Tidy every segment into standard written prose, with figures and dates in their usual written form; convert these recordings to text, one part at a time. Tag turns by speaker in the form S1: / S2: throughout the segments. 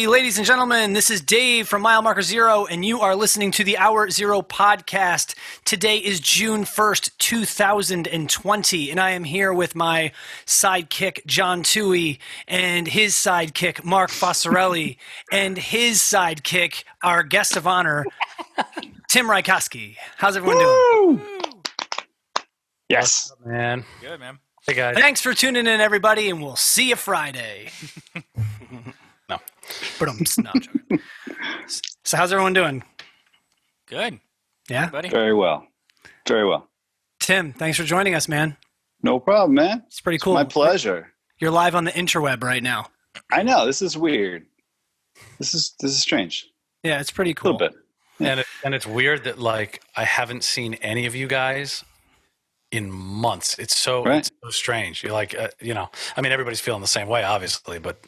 S1: Hey, ladies and gentlemen, this is Dave from Mile Marker Zero, and you are listening to the Hour Zero podcast. Today is June 1st, 2020, and I am here with my sidekick, John Tuohy, and his sidekick, Mark Focarile, and his sidekick, our guest of honor, Tim Rykoski. How's everyone doing?
S2: Yes.
S3: What's up, man.
S2: Good, man.
S3: Hey, guys.
S1: Thanks for tuning in, everybody, and we'll see you Friday.
S3: No.
S1: But I'm not joking. So how's everyone doing?
S2: Good.
S1: Yeah?
S2: Buddy.
S4: Very well. Very well.
S1: Tim, thanks for joining us, man.
S4: No problem, man.
S1: It's pretty cool.
S4: My pleasure.
S1: You're live on the interweb right now.
S4: I know. This is weird. This is strange.
S1: Yeah, it's pretty
S4: A
S1: cool.
S4: little bit. Yeah.
S3: And it's weird that, like, I haven't seen any of you guys in months. It's so strange. You're like, I mean, everybody's feeling the same way, obviously, but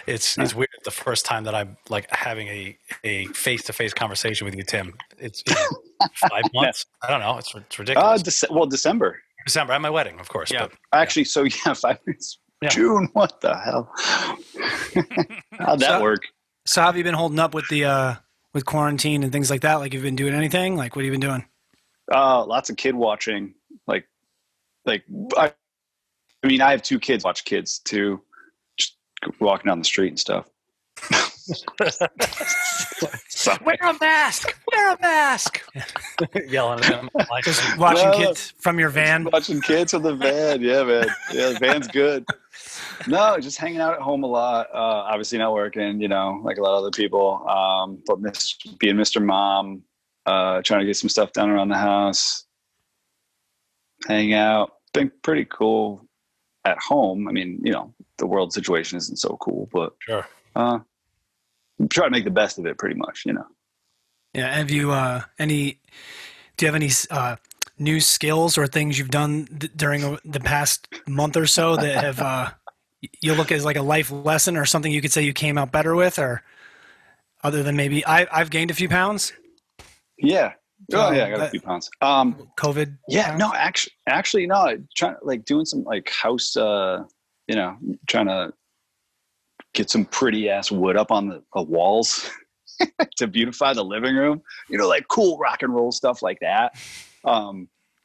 S3: it's weird. The first time that I'm like having a face-to-face conversation with you, Tim. It's 5 months. I don't know. It's ridiculous.
S4: December.
S3: December at my wedding, of course.
S2: Yeah.
S3: But,
S4: Actually, so yeah, 5 minutes.
S3: Yeah.
S4: June. What the hell? How'd that work?
S1: So how have you been holding up with the with quarantine and things like that? Like, you've been doing anything? Like, what have you been doing?
S4: Lots of kid watching. I mean, I have 2 kids. Watch kids too. Just walking down the street and stuff.
S3: wear a mask. Wear a mask. Yelling at them. Like,
S1: Just watching
S4: No.
S1: kids from your van?
S4: Watching kids from the van. Yeah, man. Yeah, the van's good. No, just hanging out at home a lot. Obviously not working, like a lot of other people. But being Mr. Mom, trying to get some stuff done around the house, hang out. Been pretty cool at home. I mean, the world situation isn't so cool, but
S3: sure.
S4: try to make the best of it pretty much,
S1: Yeah. Have you do you have any new skills or things you've done during the past month or so that have you look as like a life lesson or something you could say you came out better with, or other than maybe I've gained a few pounds?
S4: Yeah. Oh yeah, I got a few pounds.
S1: COVID.
S4: Yeah,
S1: pounds?
S4: no, actually, no. Trying doing some like house, trying to get some pretty ass wood up on the walls to beautify the living room. Like cool rock and roll stuff like that.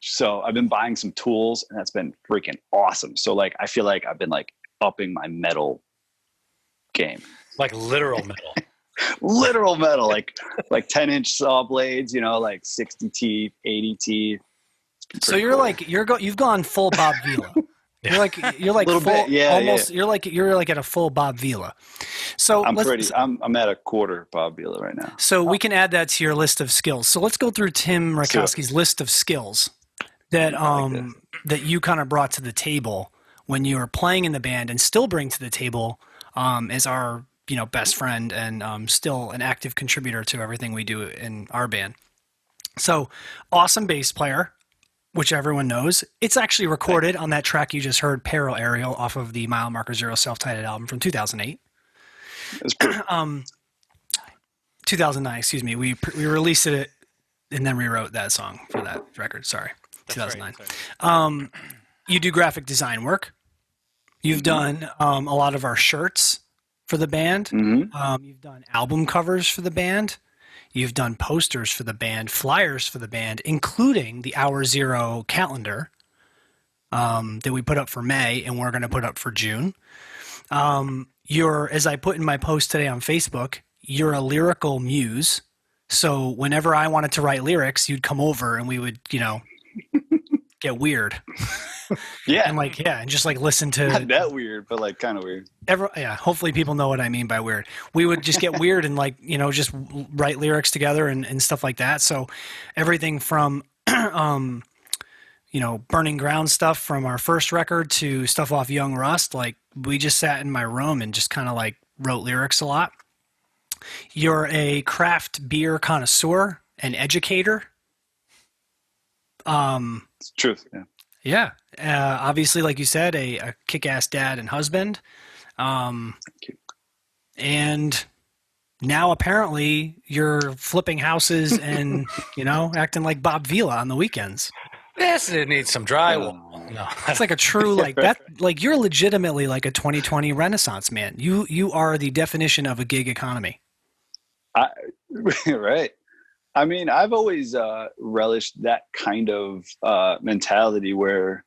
S4: So I've been buying some tools, and that's been freaking awesome. So like, I feel like I've been like upping my metal game.
S3: Like literal metal.
S4: Literal metal, like 10-inch saw blades, like 60 teeth, 80 teeth.
S1: So you're cool. Like you've gone full Bob Vila.
S3: Yeah.
S1: You're like
S4: little
S1: full,
S4: bit, yeah,
S1: almost.
S4: Yeah.
S1: You're like at a full Bob Vila. So
S4: I'm at a quarter Bob Vila right now.
S1: So we can add that to your list of skills. So let's go through Tim Rykoski's list of skills that that you kind of brought to the table when you were playing in the band, and still bring to the table as our best friend and still an active contributor to everything we do in our band. So awesome bass player, which everyone knows. It's actually recorded on that track you just heard, Peril Aerial, off of the Mile Marker Zero self-titled album from 2008. 2009, excuse me. We released it and then rewrote that song for that record. Sorry,
S2: That's
S1: 2009.
S2: right.
S1: You do graphic design work. You've done a lot of our shirts for the band.
S4: Mm-hmm.
S1: You've done album covers for the band. You've done posters for the band, flyers for the band, including the Hour Zero calendar that we put up for May and we're going to put up for June. As I put in my post today on Facebook, you're a lyrical muse. So whenever I wanted to write lyrics, you'd come over and we would, get weird.
S4: Yeah.
S1: And just like listen to.
S4: Not that weird, but like kind of weird.
S1: Hopefully people know what I mean by weird. We would just get weird and just write lyrics together and stuff like that. So everything from, Burning Ground stuff from our first record to stuff off Young Rust, like we just sat in my room and just kind of like wrote lyrics a lot. You're a craft beer connoisseur and educator.
S4: It's the truth. Yeah.
S1: Yeah. Obviously, like you said, a kick-ass dad and husband.
S4: Thank you.
S1: And now apparently you're flipping houses and, acting like Bob Vila on the weekends.
S3: This needs some drywall. No.
S1: It's like a true like you're legitimately like a 2020 Renaissance man. You are the definition of a gig economy.
S4: Right. I mean, I've always relished that kind of mentality where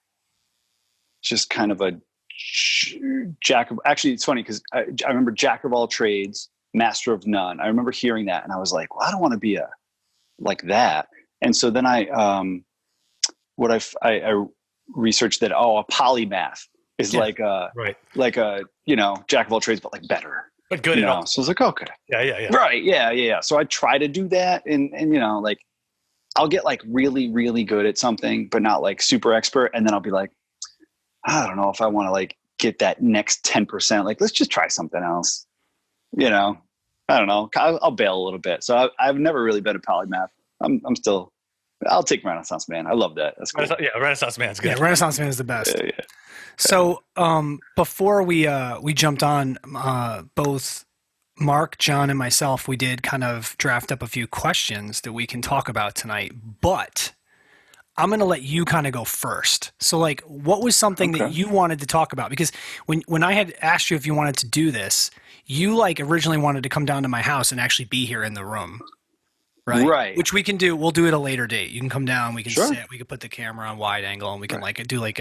S4: just kind of a jack of. Actually, it's funny because I remember jack of all trades, master of none. I remember hearing that, and I was like, well, I don't want to be like that. And so then I researched that. Oh, a polymath is like a jack of all trades, but like better.
S3: But good enough.
S4: So I was like, okay.
S3: Yeah.
S4: Right. Yeah. So I try to do that. And like, I'll get like really, really good at something, but not like super expert. And then I'll be like, I don't know if I want to like get that next 10%. Like, let's just try something else. I don't know. I'll bail a little bit. So I've never really been a polymath. I'll take Renaissance Man. I love that. That's cool.
S3: Renaissance Man's good.
S1: Yeah, Renaissance Man is the best.
S4: Yeah.
S1: So before we jumped on, both Mark, John, and myself, we did kind of draft up a few questions that we can talk about tonight. But I'm going to let you kind of go first. So, like, what was something that you wanted to talk about? Because when I had asked you if you wanted to do this, you like originally wanted to come down to my house and actually be here in the room. Right. Which we can do. We'll do it a later date. You can come down. We can sit. We can put the camera on wide angle, and we can like do like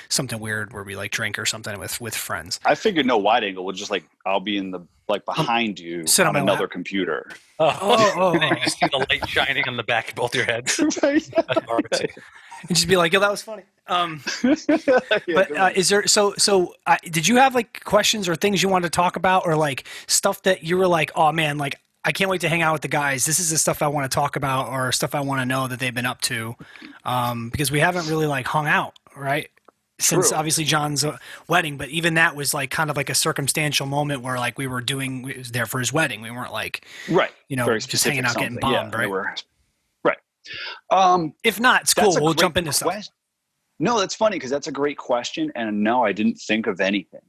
S1: something weird where we like drink or something with friends.
S4: I figured no wide angle. We'll just like I'll be in the like behind you on another computer.
S3: Oh. And you see the light shining on the back of both your heads.
S4: Right.
S1: And just be like, yo, that was funny. But is there did you have like questions or things you wanted to talk about, or like stuff that you were like, oh man, like I can't wait to hang out with the guys. This is the stuff I want to talk about, or stuff I want to know that they've been up to, because we haven't really like hung out, right? Since obviously John's wedding, but even that was like kind of like a circumstantial moment where like we was there for his wedding. We weren't like, just hanging out getting bombed, right?
S4: Right.
S1: If not, it's cool. We'll jump into stuff.
S4: No, that's funny because that's a great question, and no, I didn't think of anything.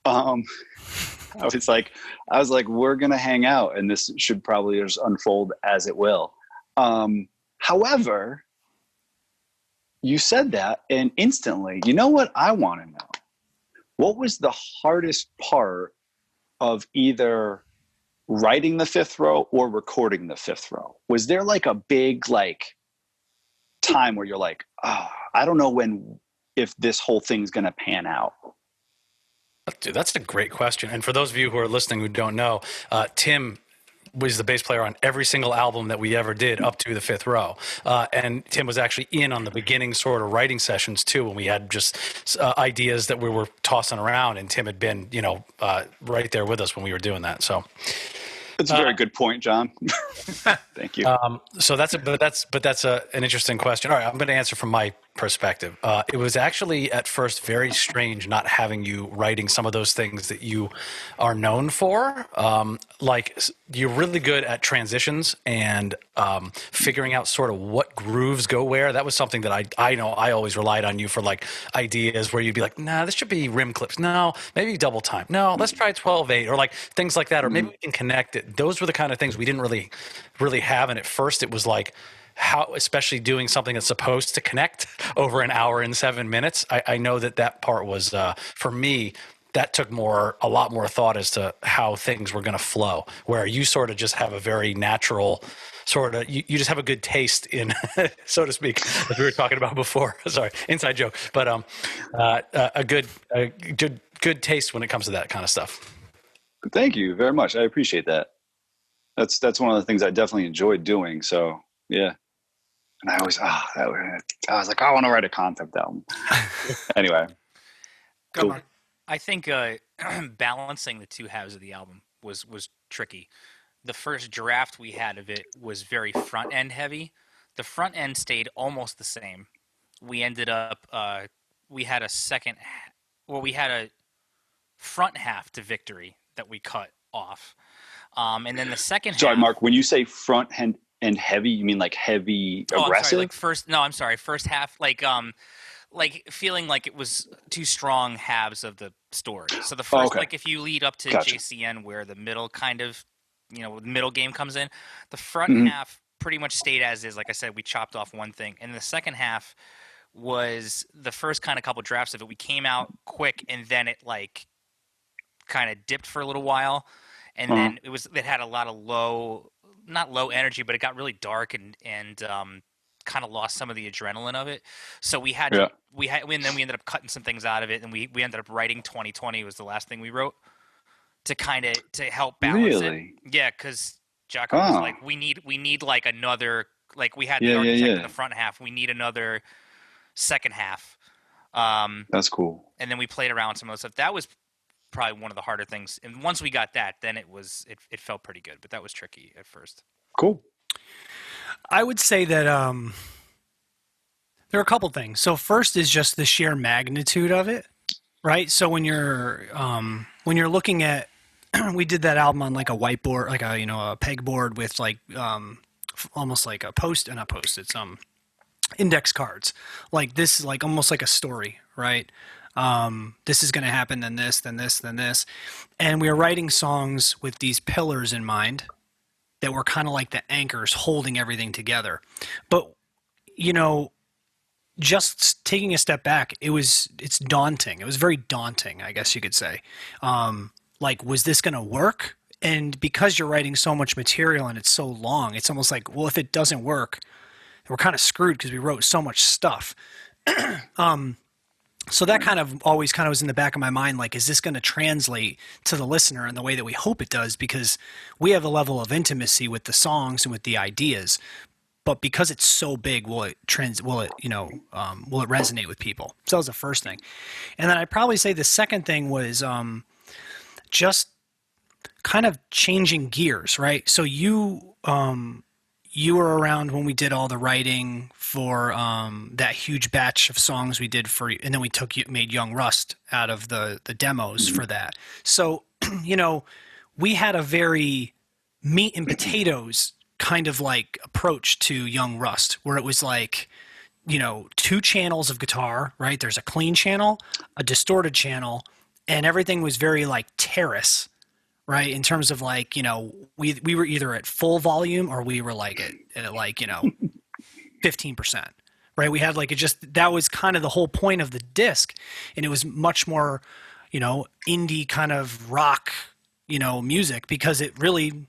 S4: I was like, we're gonna hang out, and this should probably just unfold as it will. However, you said that, and instantly, you know what I want to know? What was the hardest part of either writing the fifth row or recording the fifth row? Was there like a big like time where you're like, oh, I don't know if this whole thing's gonna pan out?
S3: Dude, that's a great question. And for those of you who are listening who don't know, Tim was the bass player on every single album that we ever did up to the fifth row. And Tim was actually in on the beginning sort of writing sessions too, when we had just ideas that we were tossing around, and Tim had been, right there with us when we were doing that. So
S4: it's a very good point, John. Thank you.
S3: So that's an interesting question. All right, I'm going to answer from my perspective. It was actually at first very strange not having you writing some of those things that you are known for. Like you're really good at transitions and figuring out sort of what grooves go where. That was something that I know I always relied on you for, like ideas where you'd be like, nah, this should be rim clips. No, maybe double time. No, let's try 12/8 or like things like that. Or maybe we can connect it. Those were the kind of things we didn't really have. And at first it was like, how, especially doing something that's supposed to connect over an hour and 7 minutes. I know that part was, for me, that took a lot more thought as to how things were going to flow, where you sort of just have a very natural sort of, you just have a good taste in, so to speak, as we were talking about before. Sorry, inside joke, but a good taste when it comes to that kind of stuff.
S4: Thank you very much. I appreciate that. That's one of the things I definitely enjoyed doing. So yeah. And I was like, I want to write a concept album. Anyway.
S2: Cool. I think balancing the two halves of the album was tricky. The first draft we had of it was very front end heavy. The front end stayed almost the same. We ended up we had a front half to Victory that we cut off. And then the second half.
S4: Sorry, Mark, when you say front end and heavy, you mean like heavy aggressive?
S2: First half, like feeling like it was two strong halves of the story. So the first, like if you lead up to JCN, where the middle kind of, middle game comes in, the front half pretty much stayed as is. Like I said, we chopped off one thing, and the second half, was the first kind of couple drafts of it. We came out quick, and then it like kind of dipped for a little while, and then it had a lot of not low energy, but it got really dark and kind of lost some of the adrenaline of it. So and then we ended up cutting some things out of it, and we ended up writing 2020 was the last thing we wrote to help balance it. Yeah, because Jocko was like, we need like another, like we had the architect in the front half, we need another second half.
S4: That's cool.
S2: And then we played around with some of the stuff. That was probably one of the harder things. And once we got that, then it felt pretty good, but that was tricky at first.
S4: Cool.
S1: I would say that there are a couple things. So first is just the sheer magnitude of it, right? So when you're looking at, we did that album on like a whiteboard, like a pegboard with like almost like a it's index cards. Like this is like almost like a story, right? This is going to happen, then this, then this, then this. And we were writing songs with these pillars in mind that were kind of like the anchors holding everything together. But, just taking a step back, it's daunting. It was very daunting, I guess you could say. Like, was this going to work? And because you're writing so much material and it's so long, it's almost like, well, if it doesn't work, we're kind of screwed because we wrote so much stuff. So that kind of always kind of was in the back of my mind, like, is this going to translate to the listener in the way that we hope it does? Because we have a level of intimacy with the songs and with the ideas, but because it's so big, will it resonate with people? So that was the first thing. And then I'd probably say the second thing was just kind of changing gears, right? So you were around when we did all the writing for that huge batch of songs we did and then we made Young Rust out of the demos for that. So, we had a very meat and potatoes kind of like approach to Young Rust, where it was like, 2 channels of guitar, right? There's a clean channel, a distorted channel, and everything was very like terrace. Right, in terms of like, we were either at full volume or we were like at like 15%. Right, we had like that was kind of the whole point of the disc, and it was much more, indie kind of rock, music, because it really,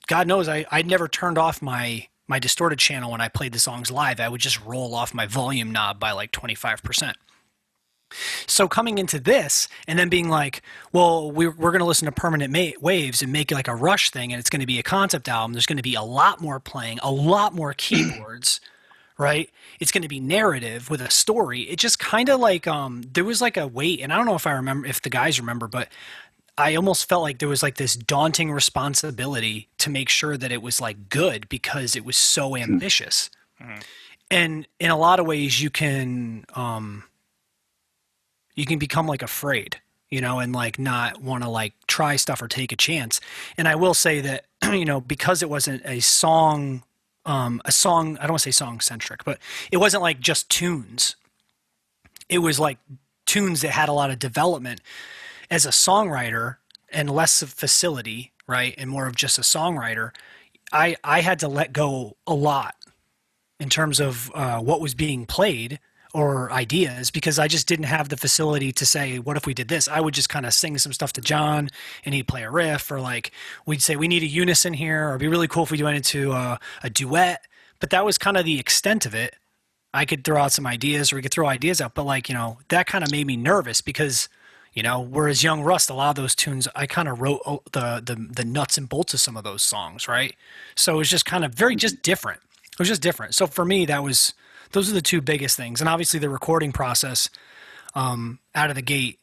S1: God knows, I'd never turned off my distorted channel when I played the songs live. I would just roll off my volume knob by like 25%. So coming into this and then being like, well, we're going to listen to Permanent Waves and make it like a Rush thing, and it's going to be a concept album. There's going to be a lot more playing, a lot more keyboards, right? It's going to be narrative with a story. It just kind of like there was like a weight, and I don't know if the guys remember, but I almost felt like there was like this daunting responsibility to make sure that it was like good because it was so ambitious. Mm-hmm. And in a lot of ways you can become like afraid, and like not want to like try stuff or take a chance. And I will say that, because it wasn't a song, I don't want to say song centric, but it wasn't like just tunes. It was like tunes that had a lot of development as a songwriter and less of facility, right? And more of just a songwriter. I had to let go a lot in terms of what was being played or ideas, because I just didn't have the facility to say, what if we did this? I would just kind of sing some stuff to John and he'd play a riff, or like we'd say we need a unison here, or it'd be really cool if we went into a duet. But that was kind of the extent of it. I could throw out some ideas, or we could throw ideas out, but like, that kind of made me nervous because, whereas Young Rust, a lot of those tunes, I kind of wrote the nuts and bolts of some of those songs, right? So it was just kind of just different. It was just different. So for me, those are the 2 biggest things. And obviously the recording process out of the gate,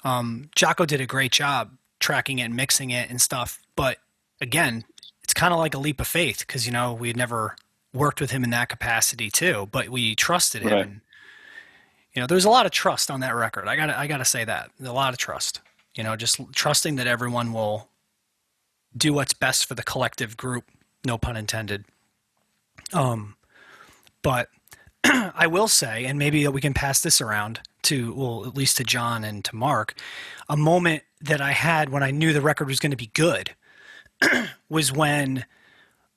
S1: Jocko did a great job tracking it and mixing it and stuff. But again, it's kind of like a leap of faith because, we had never worked with him in that capacity too, but we trusted him. Right. And, there's a lot of trust on that record. I gotta say that. There's a lot of trust, just trusting that everyone will do what's best for the collective group, no pun intended. But I will say, and maybe we can pass this around at least to John and to Mark, a moment that I had when I knew the record was going to be good was when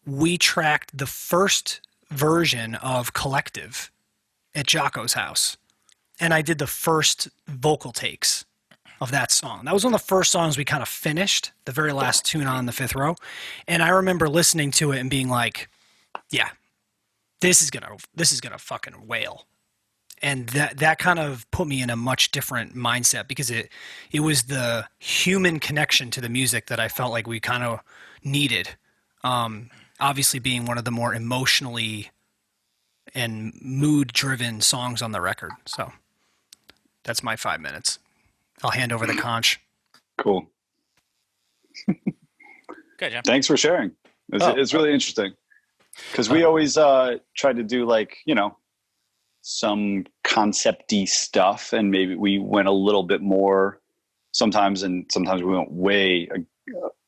S1: we tracked the first version of Collective at Jocko's house, and I did the first vocal takes of that song. That was one of the first songs we kind of finished, the very last tune on the fifth row. And I remember listening to it and being like, yeah, this is gonna fucking wail. And that kind of put me in a much different mindset, because it was the human connection to the music that I felt like we kind of needed. Obviously being one of the more emotionally and mood-driven songs on the record. So that's my 5 minutes. I'll hand over the conch.
S4: Cool.
S2: Good, Jim.
S4: Thanks for sharing. It's really interesting, because we always try to do, like, you know, some concept-y stuff, and maybe we went a little bit more sometimes, and sometimes we went way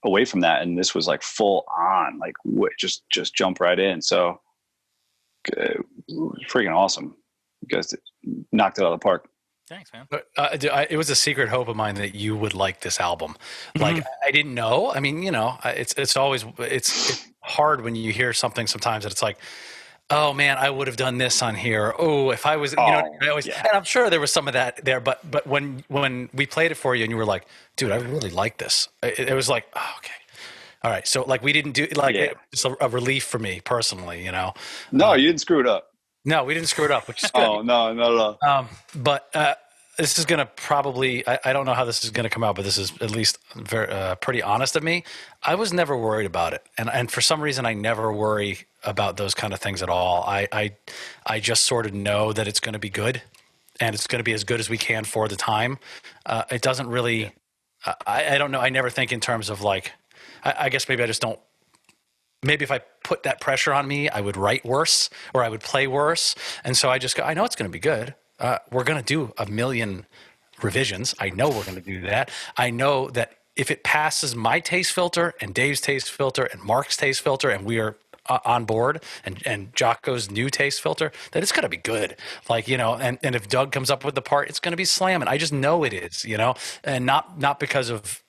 S4: away from that, and this was like full on, like just jump right in. So freaking awesome. You guys knocked it out of the park.
S2: Thanks, man.
S3: It was a secret hope of mine that you would like this album. Like, I didn't know. I mean, you know, it's always hard when you hear something sometimes that it's like, oh man, I would have done this on here. Oh, if I was, you know, I always, and I'm sure there was some of that there, but when we played it for you and you were like, dude, I really like this. It was like, oh, okay. All right. So like, we didn't do like, it's a relief for me personally, you know?
S4: No, you didn't screw it up.
S3: No, we didn't screw it up, which is good.
S4: Oh, no, not at all.
S3: But this is going to probably, I don't know how this is going to come out, but this is at least very, pretty honest of me. I was never worried about it. And for some reason, I never worry about those kind of things at all. I just sort of know that it's going to be good, and it's going to be as good as we can for the time. It doesn't really, I don't know. I never think in terms of like, I guess maybe I just don't. Maybe if I put that pressure on me, I would write worse or I would play worse. And so I just go, I know it's going to be good. We're going to do 1 million revisions. I know we're going to do that. I know that if it passes my taste filter and Dave's taste filter and Mark's taste filter, and we are on board, and Jocko's new taste filter, that it's going to be good. Like, you know, and if Doug comes up with the part, it's going to be slamming. I just know it is, you know, and not because of,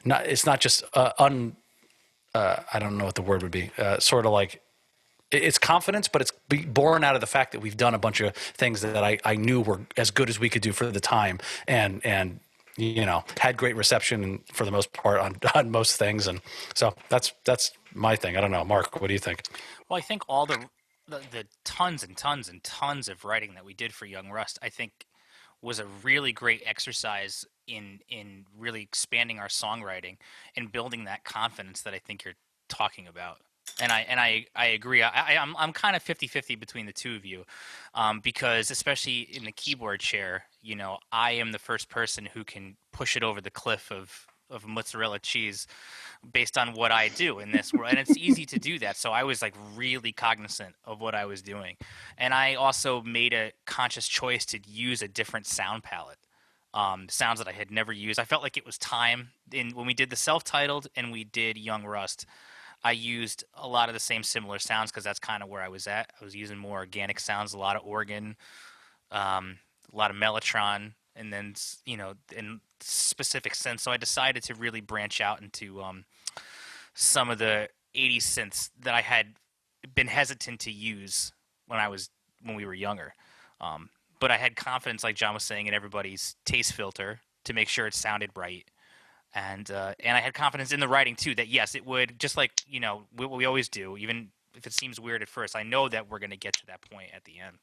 S3: it's not just I don't know what the word would be. Sort of like, it's confidence, but it's born out of the fact that we've done a bunch of things that I knew were as good as we could do for the time, and you know, had great reception for the most part on most things, and so that's my thing. I don't know, Mark, what do you think?
S2: Well, I think all the tons and tons and tons of writing that we did for Young Rust, I think, was a really great exercise in really expanding our songwriting and building that confidence that I think you're talking about. And I agree. I'm kind of 50-50 between the two of you, because especially in the keyboard chair, you know, I am the first person who can push it over the cliff of mozzarella cheese based on what I do in this world. And it's easy to do that. So I was like really cognizant of what I was doing. And I also made a conscious choice to use a different sound palette, sounds that I had never used. I felt like it was time. When we did the self-titled and we did Young Rust, I used a lot of the same similar sounds because that's kind of where I was at. I was using more organic sounds, a lot of organ, a lot of mellotron, and then, you know, in specific synths. So I decided to really branch out into some of the 80s synths that I had been hesitant to use when we were younger. But I had confidence, like John was saying, in everybody's taste filter to make sure it sounded right. And I had confidence in the writing too, that yes, it would, just like, you know, what we always do, even if it seems weird at first, I know that we're going to get to that point at the end.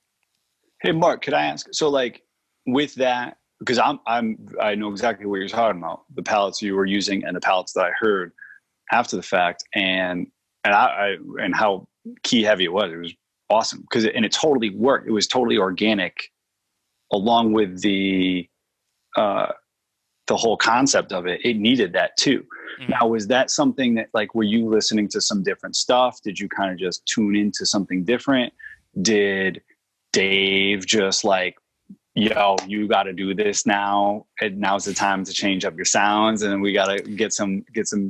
S4: Hey, Mark, could I ask, so like with that, because I know exactly what you're talking about, the palettes you were using and the palettes that I heard after the fact, and how key heavy it was awesome, because it totally worked. It was totally organic, along with the whole concept of it. It needed that too. Mm-hmm. Now, was that something that, like, were you listening to some different stuff? Did you kind of just tune into something different? Did Dave just like, yo, you got to do this now, and now's the time to change up your sounds, and we got to get some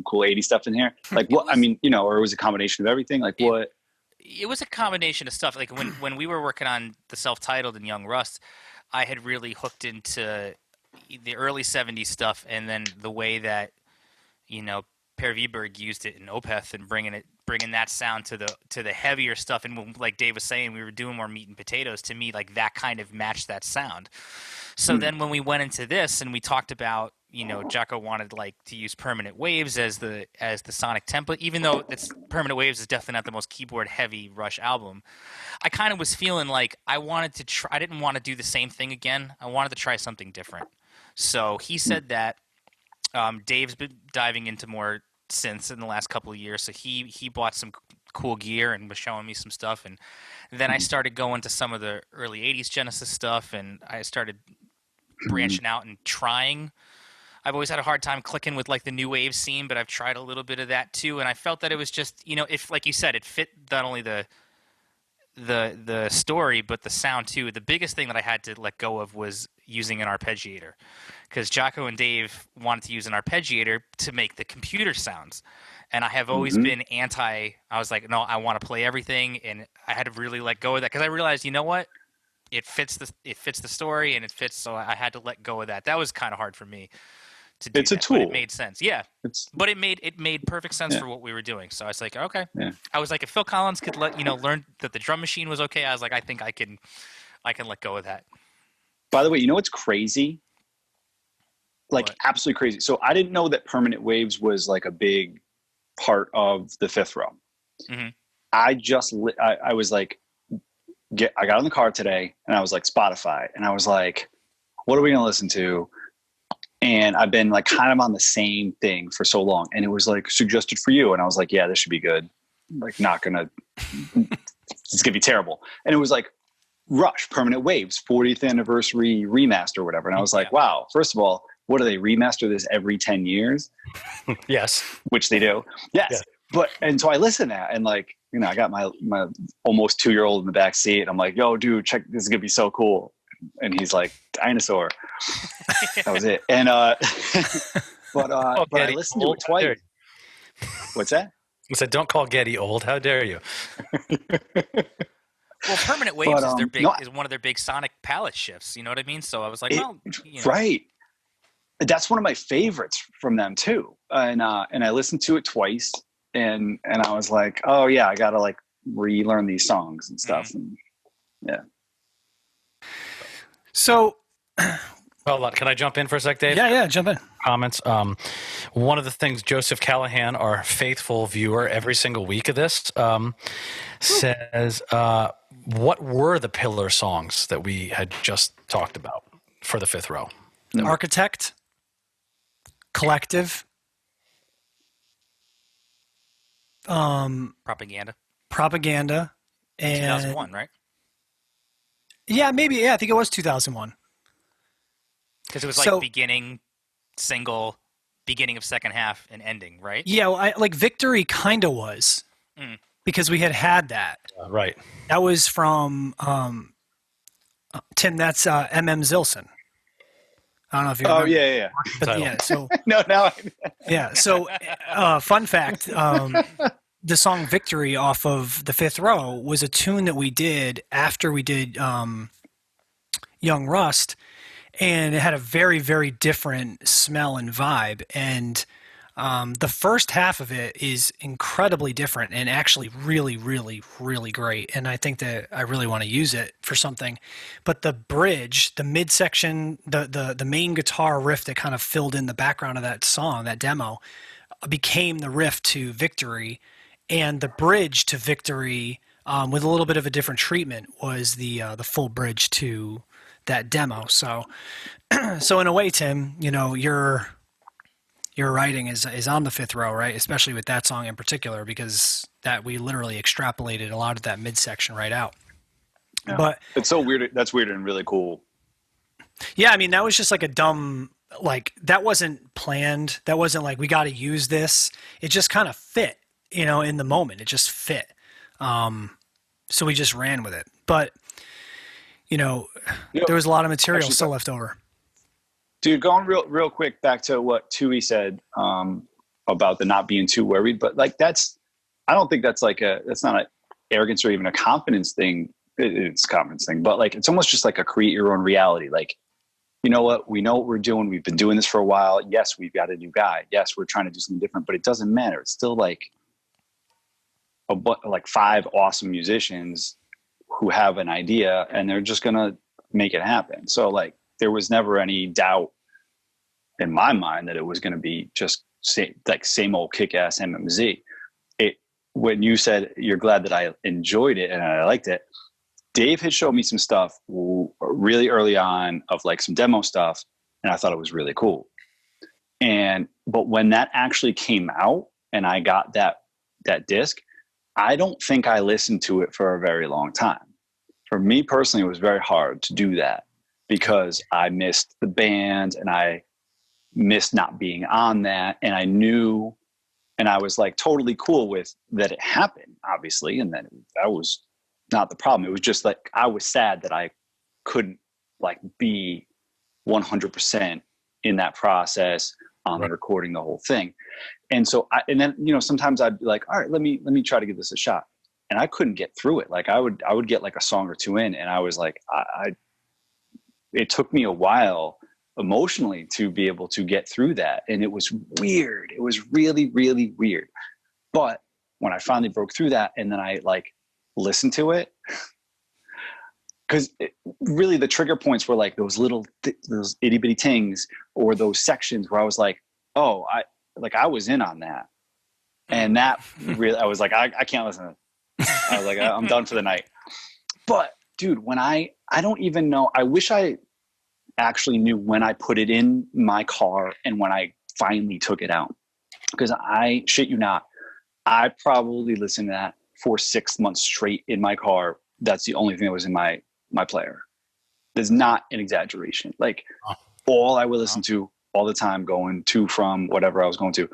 S4: cool 80s stuff in here? Like, what, I mean, you know, or it was a combination of everything? Like, what?
S2: It was a combination of stuff. Like when we were working on the self-titled and Young Rust, I had really hooked into the early 70s stuff, and then the way that, you know, Per Wiberg used it in Opeth and bringing it bringing that sound to the heavier stuff. And when, like Dave was saying, we were doing more meat and potatoes. To me, like that kind of matched that sound. So then when we went into this and we talked about, Jocko wanted like to use Permanent Waves as the sonic template, even though Permanent Waves is definitely not the most keyboard heavy Rush album. I kind of was feeling like I wanted to try. I didn't want to do the same thing again. I wanted to try something different. So he said that Dave's been diving into more synths in the last couple of years, so he bought some cool gear and was showing me some stuff, and then I started going to some of the early 80s Genesis stuff, and I started branching out and trying. I've always had a hard time clicking with like the new wave scene, but I've tried a little bit of that too, and I felt that it was just, if like you said, it fit not only the story but the sound too. The biggest thing that I had to let go of was using an arpeggiator, because Jocko and Dave wanted to use an arpeggiator to make the computer sounds, and I have always been anti. I was like, no, I want to play everything, and I had to really let go of that because I realized, you know what, it fits the story and it fits, so I had to let go of that. That was kind of hard for me to do.
S4: It's a tool.
S2: But it made sense. Yeah. But it made perfect sense for what we were doing. So I was like, okay. Yeah. I was like, if Phil Collins could learn that the drum machine was okay, I was like, I think I can let go of that.
S4: By the way, you know what's crazy? Like absolutely crazy. So I didn't know that Permanent Waves was like a big part of the Fifth Row. Mm-hmm. I was like, I got in the car today and I was like Spotify, and I was like, what are we going to listen to? And I've been like kind of on the same thing for so long. And it was like suggested for you. And I was like, yeah, this should be good. Like it's going to be terrible. And it was like Rush, Permanent Waves, 40th anniversary remaster or whatever. And I was like, wow, first of all, what do they remaster this every 10 years?
S3: Yes.
S4: Which they do. Yes. Yeah. And so I listened to that, and like, I got my almost 2-year-old in the back seat. I'm like, yo, dude, check, this is going to be so cool. And he's like, dinosaur. That was it. And, but I listened to it twice. What's that?
S3: I said, don't call Geddy old. How dare you?
S2: Well, Permanent Waves is one of their big sonic palette shifts. You know what I mean? So I was like,
S4: right. That's one of my favorites from them too. And I listened to it twice, and I was like, oh yeah, I got to like relearn these songs and stuff. And yeah.
S1: So,
S3: hold on. Can I jump in for a sec, Dave?
S1: Yeah, jump in.
S3: Comments. One of the things Joseph Callahan, our faithful viewer every single week of this, says, what were the pillar songs that we had just talked about for the Fifth Row?
S1: Architect, Collective,
S2: Propaganda,
S1: and
S2: 2001, right?
S1: Yeah, maybe. Yeah, I think it was 2001.
S2: Because it was like beginning, single, beginning of second half, and ending, right?
S1: Yeah, well, like Victory kind of was, because we had that.
S3: Right.
S1: That was from Tim. That's MMZ. I don't know if you remember.
S4: Oh, yeah.
S1: But yeah, so
S4: no.
S1: Yeah, so fun fact, the song Victory off of the Fifth Row was a tune that we did after we did Young Rust, and it had a very, very different smell and vibe. And the first half of it is incredibly different and actually really, really, really great. And I think that I really want to use it for something. But the bridge, the midsection, the main guitar riff that kind of filled in the background of that song, that demo, became the riff to Victory. And the bridge to Victory, with a little bit of a different treatment, was the full bridge to that demo. So in a way, Tim, your writing is on the Fifth Row, right? Especially with that song in particular, because that we literally extrapolated a lot of that midsection right out.
S4: Yeah.
S1: But
S4: it's so weird. That's weird and really cool.
S1: Yeah, I mean, that was just like a dumb, like, that wasn't planned. That wasn't like, we got to use this. It just kind of fit, in the moment. It just fit. So we just ran with it. But, there was a lot of material still left over.
S4: Dude, going real quick back to what Tuohy said about the not being too worried, but like I don't think that's that's not an arrogance or even a confidence thing. It's a confidence thing, but like, it's almost just like a create your own reality. Like, you know what? We know what we're doing. We've been doing this for a while. Yes, we've got a new guy. Yes, we're trying to do something different, but it doesn't matter. It's still like, like 5 awesome musicians who have an idea and they're just going to make it happen. So like, there was never any doubt in my mind that it was going to be just same old kick-ass MMZ. When you said you're glad that I enjoyed it and I liked it, Dave had showed me some stuff really early on of like some demo stuff, and I thought it was really cool. But when that actually came out and I got that disc, I don't think I listened to it for a very long time. For me personally, it was very hard to do that because I missed the band and I missed not being on that. And I knew, and I was like totally cool with that it happened, obviously. And then that was not the problem. It was just like, I was sad that I couldn't like be 100% in that process on recording the whole thing. And so and then, you know, sometimes I'd be like, all right, let me try to give this a shot. And I couldn't get through it. Like I would get like a song or two in and I was like, it took me a while emotionally to be able to get through that. And it was weird. It was really, really weird. But when I finally broke through that and then I like listened to it, because really the trigger points were like those little, those itty bitty things or those sections where I was like, oh, I was in on that. And that really, I was like, I can't listen to it. I was like, I'm done for the night. But dude, when I don't even know, I wish I actually knew when I put it in my car and when I finally took it out. Because I shit you not, I probably listened to that for 6 months straight in my car. That's the only thing that was in my player. There's not an exaggeration. Like all I would listen to all the time going to from whatever I was going to,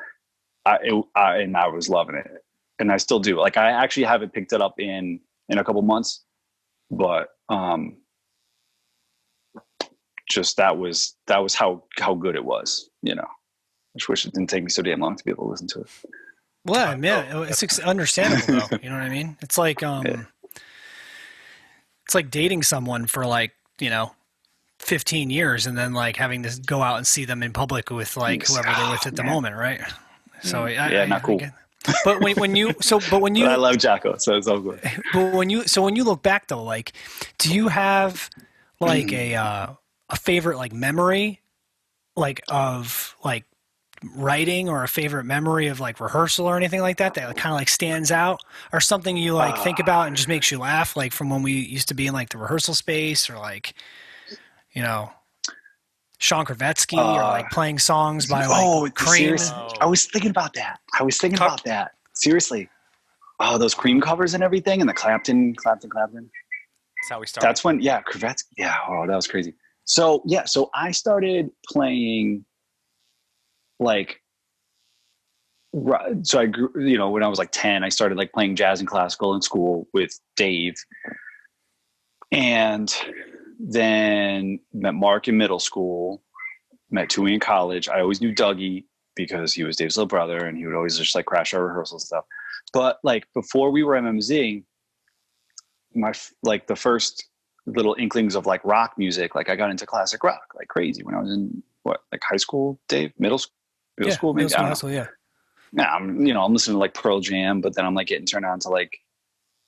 S4: and I was loving it. And I still do. Like I actually haven't picked it up in a couple months, but just that was how good it was, you know. I just wish it didn't take me so damn long to be able to listen to it.
S1: Well, man, it's understandable though. You know what I mean? It's like it's like dating someone for like, you know, 15 years and then like having to go out and see them in public with like whoever they're with at the moment, right? So
S4: not cool.
S1: But when you but I
S4: love Jocko, so it's all good.
S1: But when you look back though, like, do you have like a favorite like memory, like of like writing, or a favorite memory of like rehearsal or anything like that kind of like stands out, or something you like think about and just makes you laugh, like from when we used to be in like the rehearsal space, or like, you know, Sean Kravetsky, or like playing songs by like Cream.
S4: I was thinking about that. Seriously. Oh, those Cream covers and everything, and the Clapton.
S2: That's how we started.
S4: That's when, Kravetsky. Yeah. Oh, that was crazy. So I started playing like, so I grew, you know, when I was like 10, I started like playing jazz and classical in school with Dave, and then met Mark in middle school, met Tuohy in college. I always knew Dougie because he was Dave's little brother and he would always just like crash our rehearsals and stuff. But like before we were MMZ, the first little inklings of like rock music, like I got into classic rock like crazy when I was in like high school, Dave, middle school, maybe.
S1: Yeah.
S4: Now I'm listening to like Pearl Jam, but then I'm like getting turned on to like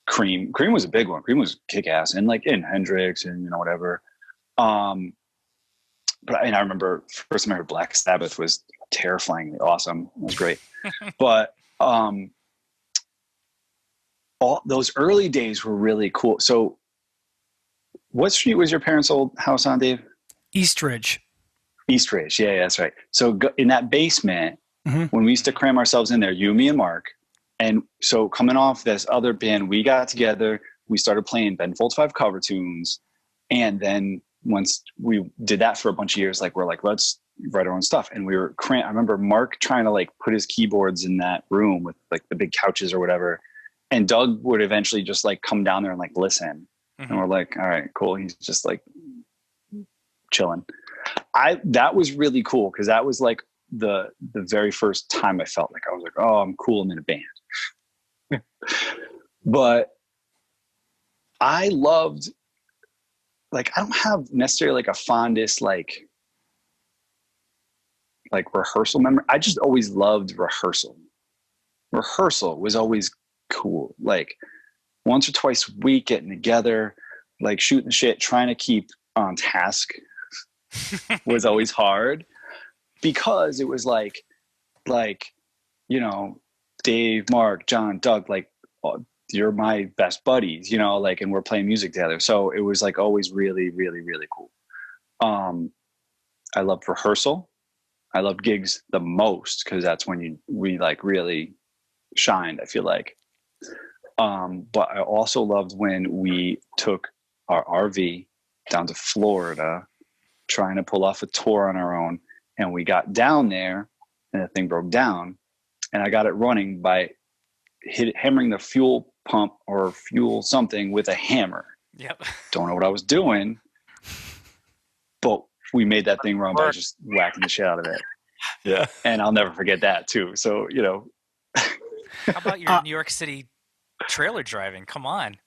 S4: Cream. Cream was a big one. Cream was kick ass, and like in Hendrix and, you know, whatever. But I remember first time I heard Black Sabbath was terrifyingly awesome. It was great. But all those early days were really cool. So what street was your parents' old house on, Dave?
S1: Eastridge.
S4: Yeah, that's right. So in that basement, when we used to cram ourselves in there, you, me, and Mark. And so coming off this other band, we got together, we started playing Ben Folds 5 cover tunes. And then once we did that for a bunch of years, like we're like, let's write our own stuff. And we were I remember Mark trying to like put his keyboards in that room with like the big couches or whatever. And Doug would eventually just like come down there and like listen. And we're like, all right, cool. He's just like chilling. That was really cool, because that was like the very first time I felt like I was like, oh, I'm cool, I'm in a band. But I loved, like, I don't have necessarily like a fondest like rehearsal memory. I just always loved rehearsal. Rehearsal was always cool. Like once or twice a week, getting together, like shooting the shit, trying to keep on task was always hard, because it was like, you know, Dave, Mark, John, Doug, like, you're my best buddies, you know, like, and we're playing music together. So it was like always really, really, really cool. I loved rehearsal. I loved gigs the most, because that's when we like really shined, I feel like. But I also loved when we took our RV down to Florida, trying to pull off a tour on our own. And we got down there and the thing broke down, and I got it running by hammering the fuel pump or fuel something with a hammer.
S2: Yep.
S4: Don't know what I was doing, but we made that thing run by just whacking the shit out of it.
S3: Yeah.
S4: And I'll never forget that too. So, you know.
S2: How about your New York City trailer driving? Come on.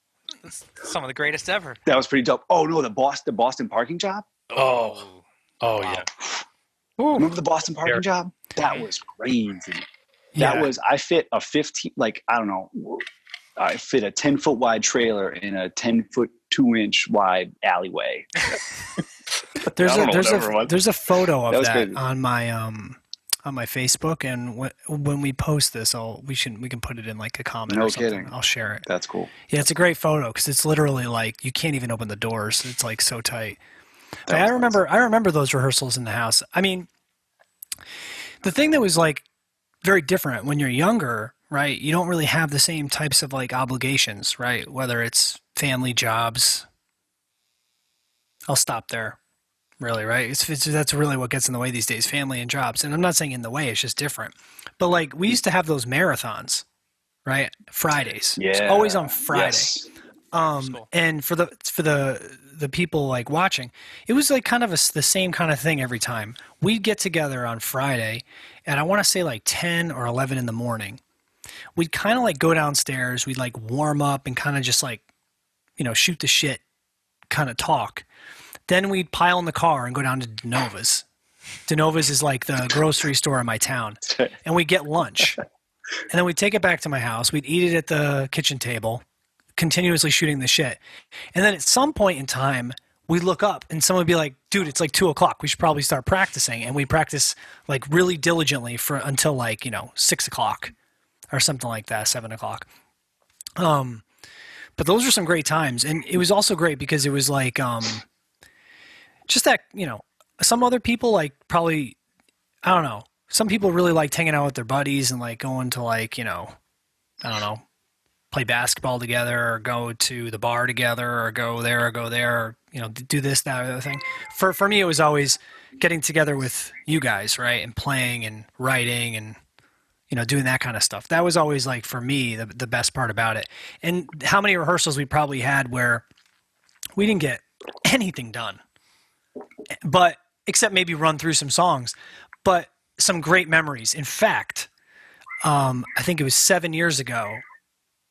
S2: That's some of the greatest ever.
S4: That was pretty dope. Oh no, the Boston parking job?
S3: Oh wow. Yeah.
S4: Remember the Boston parking job? That was crazy. That was, I fit a 15, like, I don't know, I fit a 10-foot wide trailer in a 10-foot 2-inch wide alleyway.
S1: There's a photo of that
S4: crazy.
S1: on my Facebook, and when we post this, we can put it in like a comment.
S4: No
S1: or something.
S4: kidding.
S1: I'll share it.
S4: That's cool.
S1: Yeah, it's a great photo because it's literally like you can't even open the doors. It's like so tight. I remember those rehearsals in the house. I mean, the thing that was like very different when you're younger, right? You don't really have the same types of like obligations, right? Whether it's family, jobs. I'll stop there. Really, right? That's really what gets in the way these days, family and jobs. And I'm not saying in the way, it's just different. But like we used to have those marathons, right? Fridays.
S4: Yeah.
S1: It's always on Friday.
S4: Yes.
S1: And for the people like watching, it was like kind of the same kind of thing every time. We'd get together on Friday, and I want to say like 10 or 11 in the morning. We'd kind of like go downstairs. We'd like warm up and kind of just like, you know, shoot the shit, kind of talk. Then we'd pile in the car and go down to Denova's. Denova's is like the grocery store in my town. And we'd get lunch. And then we'd take it back to my house. We'd eat it at the kitchen table, continuously shooting the shit. And then at some point in time, we'd look up and someone would be like, dude, it's like 2:00. We should probably start practicing. And we practice like really diligently until like, 6:00 or something like that, 7:00. But those were some great times. And it was also great because it was like, just that, some other people like probably, I don't know. Some people really liked hanging out with their buddies and like going to like, I don't know, play basketball together or go to the bar together or go there, or, do this, that, or the other thing. For me, it was always getting together with you guys, right? And playing and writing and, doing that kind of stuff. That was always like, for me, the best part about it. And how many rehearsals we probably had where we didn't get anything done. But except maybe run through some songs, but some great memories. In fact, I think it was 7 years ago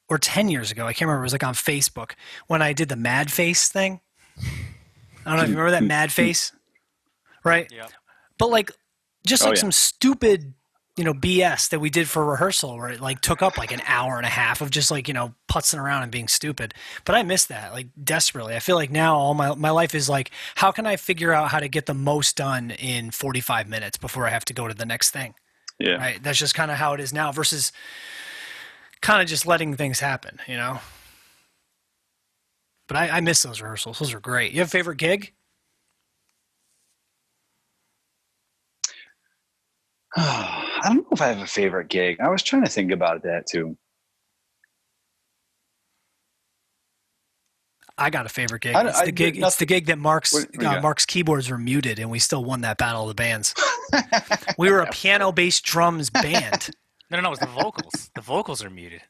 S1: or 10 years ago. I can't remember. It was like on Facebook when I did the mad face thing. I don't know if you remember that mad face, right?
S2: Yeah.
S1: But like, just like some stupid, BS that we did for rehearsal where it like took up like an hour and a half of just like, putzing around and being stupid. But I miss that like desperately. I feel like now all my life is like, how can I figure out how to get the most done in 45 minutes before I have to go to the next thing?
S4: Yeah.
S1: Right. That's just kind of how it is now versus kind of just letting things happen, But I miss those rehearsals. Those are great. You have a favorite gig?
S4: I don't know if I have a favorite gig. I was trying to think about that too.
S1: I got a favorite gig. It's the gig that Mark's keyboards were muted, and we still won that battle of the bands. We were a piano, bass, drums band.
S2: No, it was the vocals. The vocals are muted.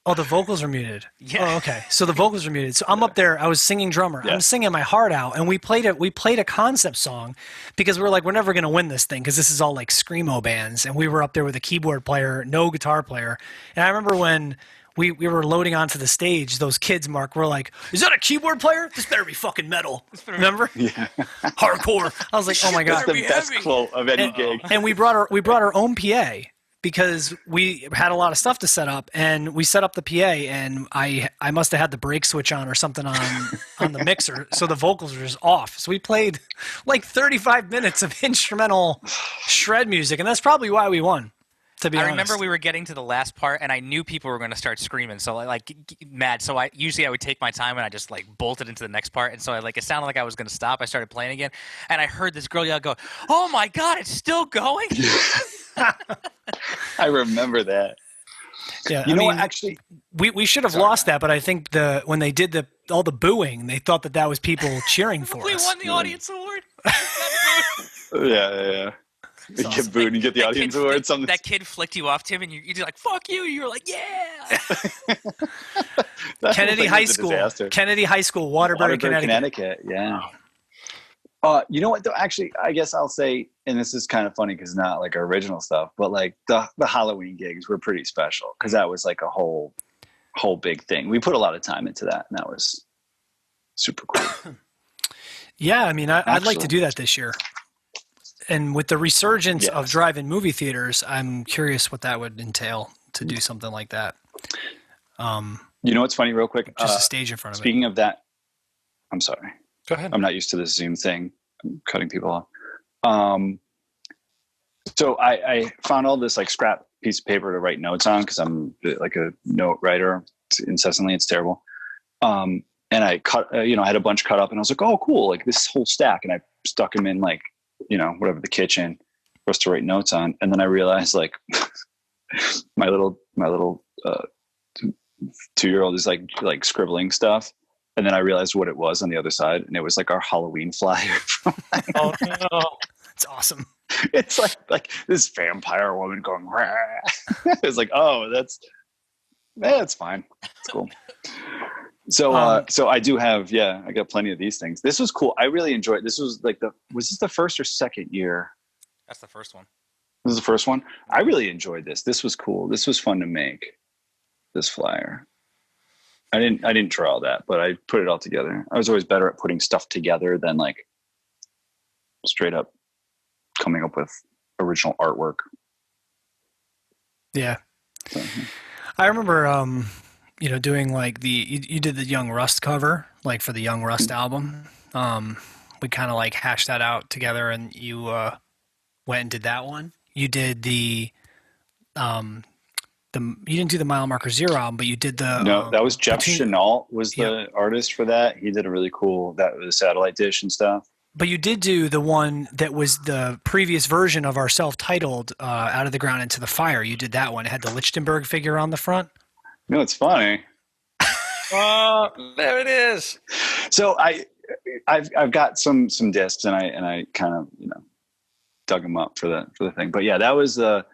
S1: Oh, the vocals are muted.
S2: Yeah.
S1: Oh, okay. So the vocals are muted. So I'm up there. I was singing drummer. Yeah. I'm singing my heart out, and we played a concept song because we're like, we're never gonna win this thing because this is all like screamo bands, and we were up there with a keyboard player, no guitar player. And I remember when we were loading onto the stage, those kids, Mark, were like, "Is that a keyboard player? This better be fucking metal." Remember?
S4: Yeah.
S1: Hardcore. I was like, "Oh my god."
S4: That's the best quote of any gig.
S1: And we brought our own PA. because we had a lot of stuff to set up, and we set up the PA, and I must have had the brake switch on or something on the mixer, so the vocals were just off. So we played like 35 minutes of instrumental shred music, and that's probably why we won. To be honest.
S2: I remember we were getting to the last part, and I knew people were going to start screaming, so mad. So I would take my time, and I just like bolted into the next part, and so it sounded like I was going to stop. I started playing again, and I heard this girl yell, "Go! Oh my God, it's still going!"
S4: I remember that.
S1: Yeah,
S4: I mean, actually,
S1: we should have lost that, but I think when they did all the booing, they thought that was people cheering for
S2: we
S1: us.
S2: We won the audience award.
S4: Yeah. You get booed and you get the audience award.
S2: That kid flicked you off, Tim, and you're like, "Fuck you!" You were like, "Yeah."
S1: Kennedy High School, Waterbury, Connecticut.
S4: Yeah. You know what? Though, actually, I guess I'll say, and this is kind of funny because not like our original stuff, but like the Halloween gigs were pretty special because that was like a whole big thing. We put a lot of time into that, and that was super cool.
S1: Yeah, I mean, I'd like to do that this year. And with the resurgence of drive-in movie theaters, I'm curious what that would entail to do something like that.
S4: You know what's funny, real quick?
S1: Just a stage in front of it.
S4: Speaking of that, I'm sorry.
S3: Go ahead.
S4: I'm not used to this Zoom thing. I'm cutting people off. So I found all this like scrap piece of paper to write notes on because I'm like a note writer incessantly. It's terrible. And I cut, I had a bunch cut up, and I was like, oh, cool, like this whole stack, and I stuck them in like, whatever, the kitchen for us to write notes on. And then I realized like my little 2-year-old is like scribbling stuff. And then I realized what it was on the other side. And it was like our Halloween flyer.
S1: Oh no. It's awesome.
S4: It's like this vampire woman going, rah. It's like, oh, that's fine. It's cool. So I do have, I got plenty of these things. This was cool. I really enjoyed it. This was like was this the first or second year?
S2: That's the first one.
S4: This is the first one. I really enjoyed this. This was cool. This was fun to make, this flyer. I didn't draw that, but I put it all together. I was always better at putting stuff together than like straight up coming up with original artwork.
S1: Yeah. So, I remember, doing like you did the Young Rust cover, like for the Young Rust album. We kind of like hashed that out together, and you went and did that one. You did you didn't do the Mile Marker Zero album, but you did the
S4: no. That was Jeff Chenault was the artist for that. He did a really cool satellite dish and stuff.
S1: But you did do the one that was the previous version of our self-titled Out of the Ground into the Fire. You did that one. It had the Lichtenberg figure on the front.
S4: No, it's funny.
S3: Oh, there it is.
S4: So I've got some discs, and I kind of dug them up for the thing. But yeah, that was it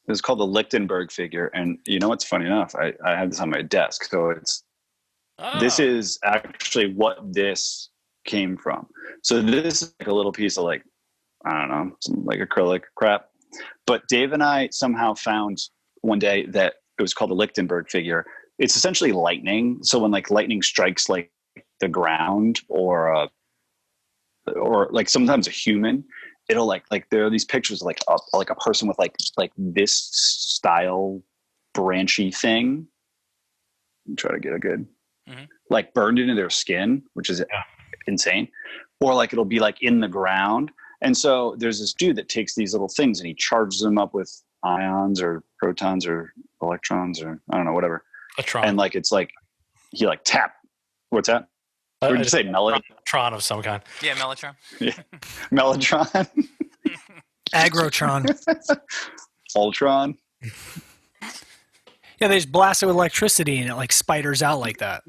S4: was called the Lichtenberg figure, and what's funny enough, I had this on my desk. So this is actually what this came from. So this is like a little piece of like, I don't know, some like acrylic crap. But Dave and I somehow found one day that it was called the Lichtenberg figure. It's essentially lightning. So when like lightning strikes like the ground or like sometimes a human, it'll like there are these pictures of like a person with like this style branchy thing. Try to get a good like burned into their skin, which is insane. Or like it'll be like in the ground. And so there's this dude that takes these little things and he charges them up with ions or protons or electrons or I don't know, whatever. And like it's like he like tap. What's that? What did you say?
S3: Mellotron of some kind.
S2: Yeah, Mellotron.
S4: Yeah. Mellotron.
S1: Agrotron.
S4: Ultron.
S1: Yeah, they just blast it with electricity and it like spiders out like that.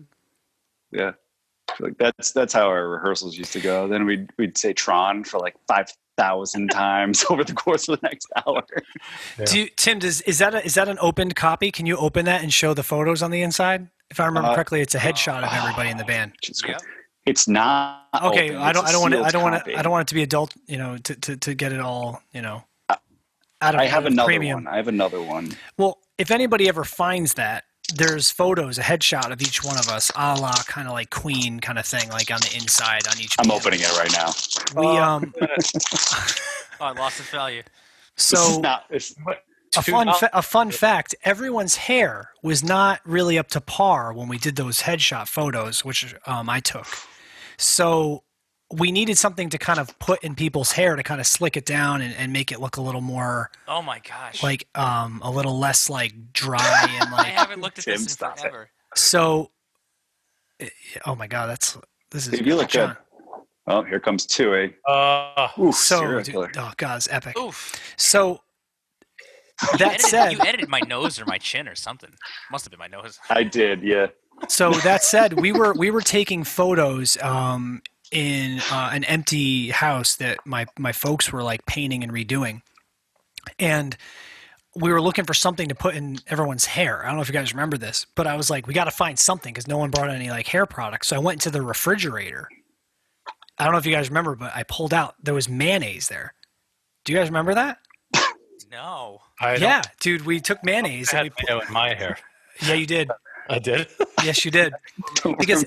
S4: Yeah. Like that's how our rehearsals used to go. Then we'd say Tron for like 5,000 times over the course of the next hour.
S3: Yeah.
S1: Tim, is that an opened copy? Can you open that and show the photos on the inside? If I remember correctly, it's a headshot of everybody in the band.
S2: Yeah.
S4: It's not
S1: okay.
S4: open.
S1: I don't want it to be adult. To get it all. Out of
S4: I have another
S1: premium.
S4: one. I have another one.
S1: Well, if anybody ever finds that, there's photos, a headshot of each one of us, a la kind of like Queen kind of thing, like on the inside on each.
S4: I'm opening it right now.
S1: We
S2: Oh, I lost its value.
S1: So A fun fact: everyone's hair was not really up to par when we did those headshot photos, which I took. So we needed something to kind of put in people's hair to kind of slick it down and make it look a little more.
S2: Oh my gosh!
S1: Like a little less like dry and like.
S2: I haven't looked at this in forever.
S1: So, oh my God, this is.
S4: If you look good. Oh, here comes Tuohy.
S1: Oh God, it's epic.
S2: Oof.
S1: So that said,
S2: you edited my nose or my chin or something. Must have been my nose.
S4: I did, yeah.
S1: So that said, we were taking photos in an empty house that my folks were like painting and redoing, and we were looking for something to put in everyone's hair. I don't know if you guys remember this, but I was like, we got to find something because no one brought any like hair products. So I went into the refrigerator. I don't know if you guys remember, but I pulled out, there was mayonnaise there. Do you guys remember that?
S2: No.
S1: Yeah, dude, we took mayonnaise.
S3: I had mayo in my hair.
S1: Yeah, you did.
S3: I did?
S1: Yes, you did. Because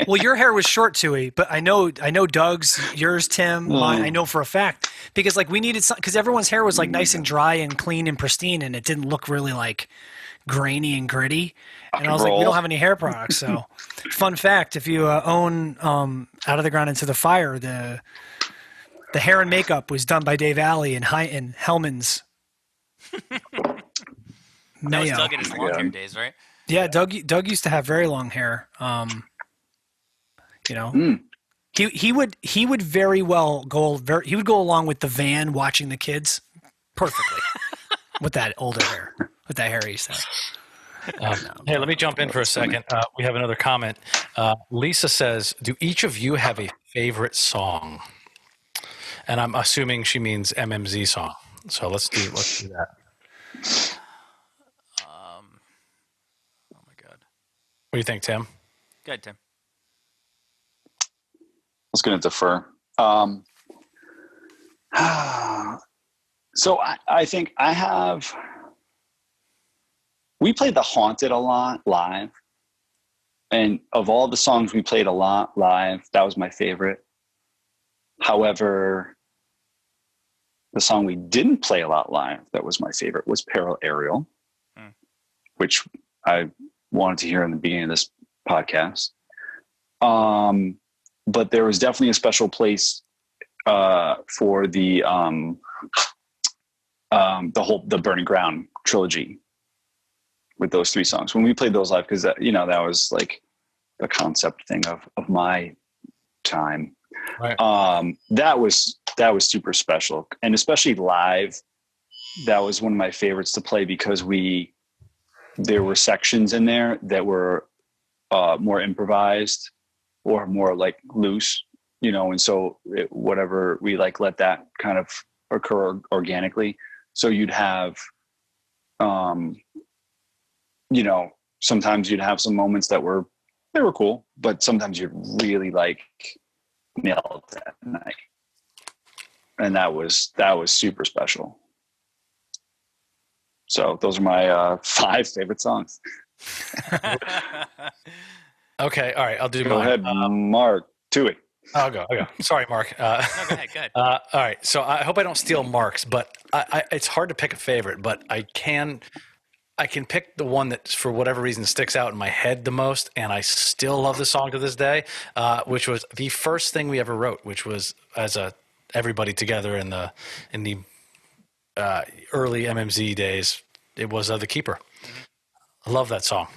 S1: well, your hair was short, Tuohy, but I know Doug's, yours, Tim, mine, I know for a fact. Because like we needed something, because everyone's hair was like nice and dry and clean and pristine, and it didn't look really like grainy and gritty. And I was like, we don't have any hair products. So, fun fact: if you own Out of the Ground Into the Fire, the hair and makeup was done by Dave Alley and Hellman's.
S2: That was Doug in his long hair days, right?
S1: Yeah, Doug used to have very long hair. He would very well he would go along with the van watching the kids perfectly with that older hair, with that hair he said.
S3: Hey, let me jump in for a second. We have another comment. Lisa says, "Do each of you have a favorite song?" And I'm assuming she means MMZ song. So let's do that.
S2: Oh my God.
S3: What do you think, Tim?
S2: Go ahead, Tim.
S4: I was going to defer. So I think we played The Haunted a lot live. And of all the songs we played a lot live, that was my favorite. However, the song we didn't play a lot live that was my favorite was Peril Aerial, which I wanted to hear in the beginning of this podcast. But there was definitely a special place for the Burning Ground trilogy with those three songs when we played those live, because that was like the concept thing of my time.
S3: Right.
S4: That was super special, and especially live, that was one of my favorites to play because there were sections in there that were more improvised or more like loose, and so whatever we like let that kind of occur organically. So you'd have, sometimes you'd have some moments that were cool, but sometimes you'd really like nailed that night, and that was super special. So those are my 5 favorite songs.
S3: Okay, all right, I'll do
S4: Go
S3: mine.
S4: ahead, Mark. Tuohy.
S3: I'll go. Sorry, Mark.
S2: No, go ahead.
S3: All right, so I hope I don't steal Mark's, but it's hard to pick a favorite, but I can pick the one that, for whatever reason, sticks out in my head the most, and I still love the song to this day, which was the first thing we ever wrote, which was as everybody together in the early MMZ days. It was The Keeper. I love that song.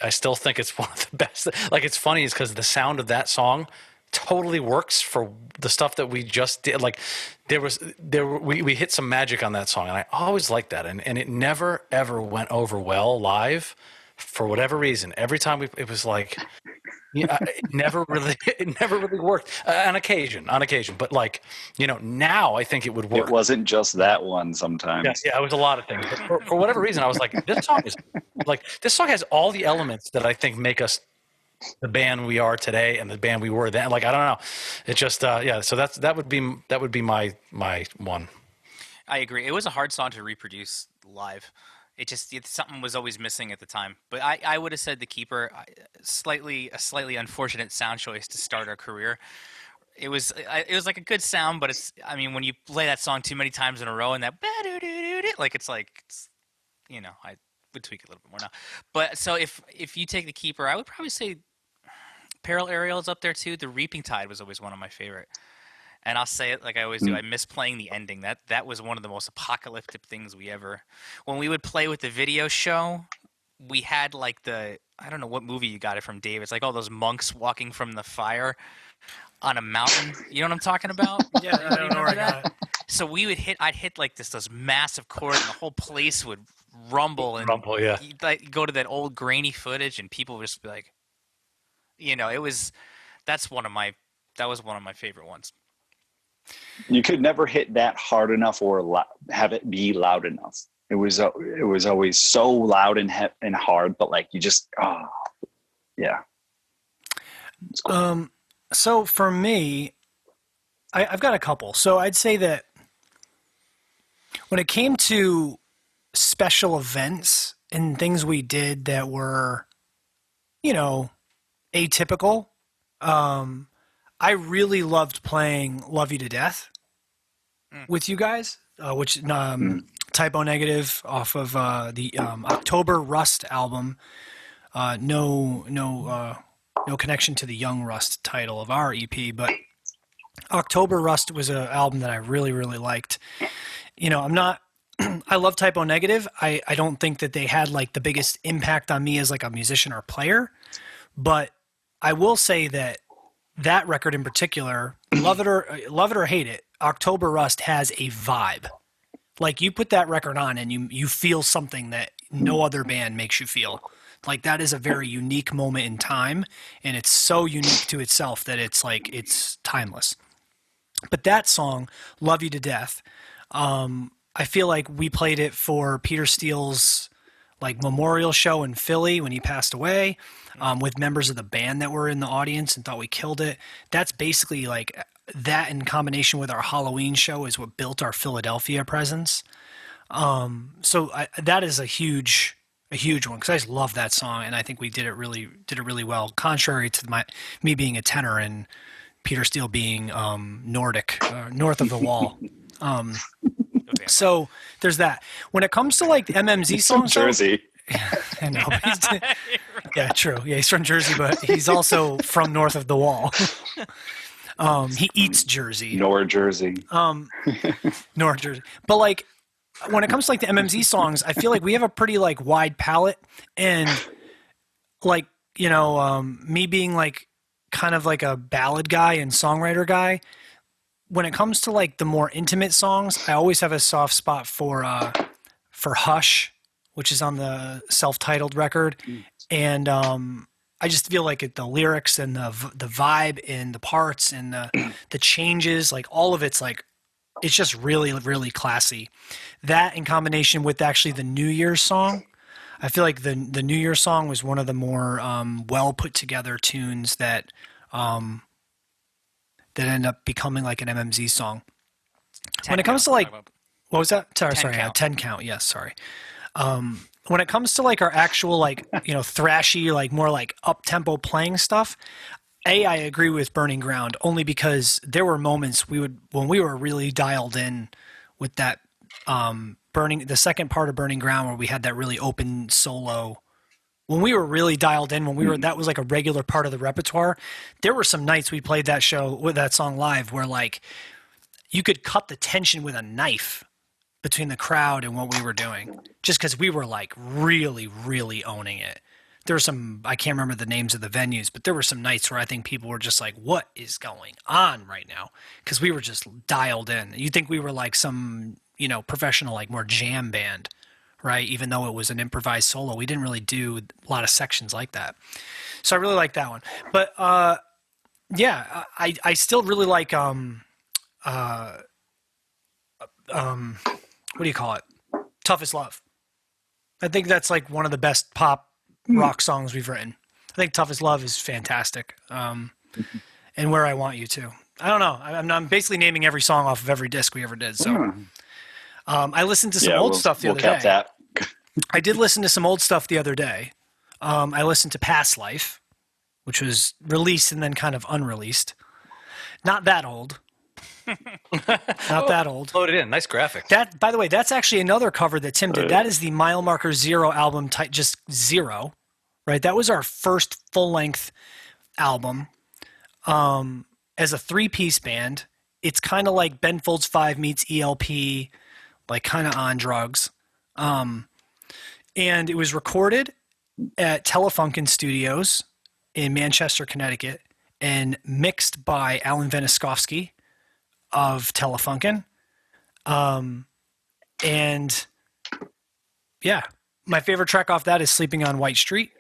S3: I still think it's one of the best. Like, it's funny is because the sound of that song totally works for the stuff that we just did. Like, we hit some magic on that song, and I always liked that. And it never ever went over well live for whatever reason. Every time it was like, it never really worked. On occasion, but like, now I think it would work.
S4: It wasn't just that one sometimes.
S3: Yeah, it was a lot of things. But for whatever reason, I was like, this song has all the elements that I think make us the band we are today and the band we were then. Like, I don't know. It just, so that would be my one.
S2: I agree. It was a hard song to reproduce live. Something was always missing at the time. But I would have said The Keeper, a slightly unfortunate sound choice to start our career. it was like a good sound, but I mean, when you play that song too many times in a row and that like it's you know, I would tweak it a little bit more now. But so if you take the keeper, I would probably say Peril Aerial is up there too. The Reaping Tide was always one of my favorite. And I'll say it like I always do. I miss playing the ending. That was one of the most apocalyptic things we ever. When we would play with the video show, we had like I don't know what movie you got it from, Dave. It's like all those monks walking from the fire on a mountain. You know what I'm talking about?
S1: Yeah, I don't know where I got it.
S2: So I'd hit like those massive chords, and the whole place would rumble. And
S3: yeah.
S2: Like go to that old grainy footage, and people would just be like, you know, that was one of my favorite ones.
S4: You could never hit that hard enough or have it be loud enough. It was always so loud and hard, but like you just yeah.
S1: Cool. So for me, I've got a couple. So I'd say that when it came to special events and things we did that were, you know, atypical, I really loved playing Love You to Death with you guys, which Typo Negative off of the October Rust album. No connection to the Young Rust title of our EP, but October Rust was an album that I really, really liked. You know, I love Typo Negative. I don't think that they had like the biggest impact on me as like a musician or player, but I will say that record in particular, love it or hate it, October Rust has a vibe. Like you put that record on and you feel something that no other band makes you feel. Like that is a very unique moment in time, and it's so unique to itself that it's timeless. But that song, Love You to Death, I feel like we played it for Peter Steele's like memorial show in Philly when he passed away, with members of the band that were in the audience and thought we killed it. That's basically like that in combination with our Halloween show is what built our Philadelphia presence. So that is a huge one because I just love that song, and I think we did it really well. Contrary to me being a tenor and Peter Steele being Nordic, north of the wall. So there's that. When it comes to like the MMZ songs,
S4: from Jersey.
S1: I know. Yeah, true. Yeah, he's from Jersey, but he's also from north of the wall. He eats Jersey.
S4: Nor Jersey.
S1: North Jersey. But like when it comes to like the MMZ songs, I feel like we have a pretty like wide palette, and like, you know, me being like kind of like a ballad guy and songwriter guy, when it comes to like the more intimate songs, I always have a soft spot for Hush, which is on the self-titled record. And I just feel like the lyrics and the vibe and the parts and the changes, like all of it's like, it's just really, really classy. That in combination with actually the New Year's song, I feel like the New Year's song was one of the more well put together tunes that end up becoming like an MMZ song. When it comes to like, what was that? Sorry, 10 count. Yes, sorry. When it comes to like our actual like, you know, thrashy, like more like up tempo playing stuff, I agree with Burning Ground only because there were moments when we were really dialed in with that the second part of Burning Ground where we had that really open solo. When we were really dialed in, that was like a regular part of the repertoire. There were some nights we played that show with that song live where like you could cut the tension with a knife between the crowd and what we were doing, just because we were like really, really owning it. There were some, I can't remember the names of the venues, but there were some nights where I think people were just like, what is going on right now? Because we were just dialed in. You think we were like some, you know, professional, like more jam band, right? Even though it was an improvised solo, we didn't really do a lot of sections like that. So I really like that one. But yeah, I still really like what do you call it? Toughest Love. I think that's like one of the best pop rock songs we've written. I think Toughest Love is fantastic. And Where I Want You To. I don't know. I'm basically naming every song off of every disc we ever did. So I listened to some old stuff the other day.
S4: That.
S1: I did listen to some old stuff the other day. I listened to Past Life, which was released and then kind of unreleased. Not that old. Not that old.
S3: Load it in. Nice graphic.
S1: That, by the way, that's actually another cover that Tim did. That is the Mile Marker Zero album, just Zero, right? That was our first full-length album as a three-piece band. It's kind of like Ben Folds 5 meets ELP, like kind of on drugs. And it was recorded at Telefunken Studios in Manchester, Connecticut, and mixed by Alan Veniskovsky of Telefunken. And yeah, my favorite track off that is Sleeping on White Street,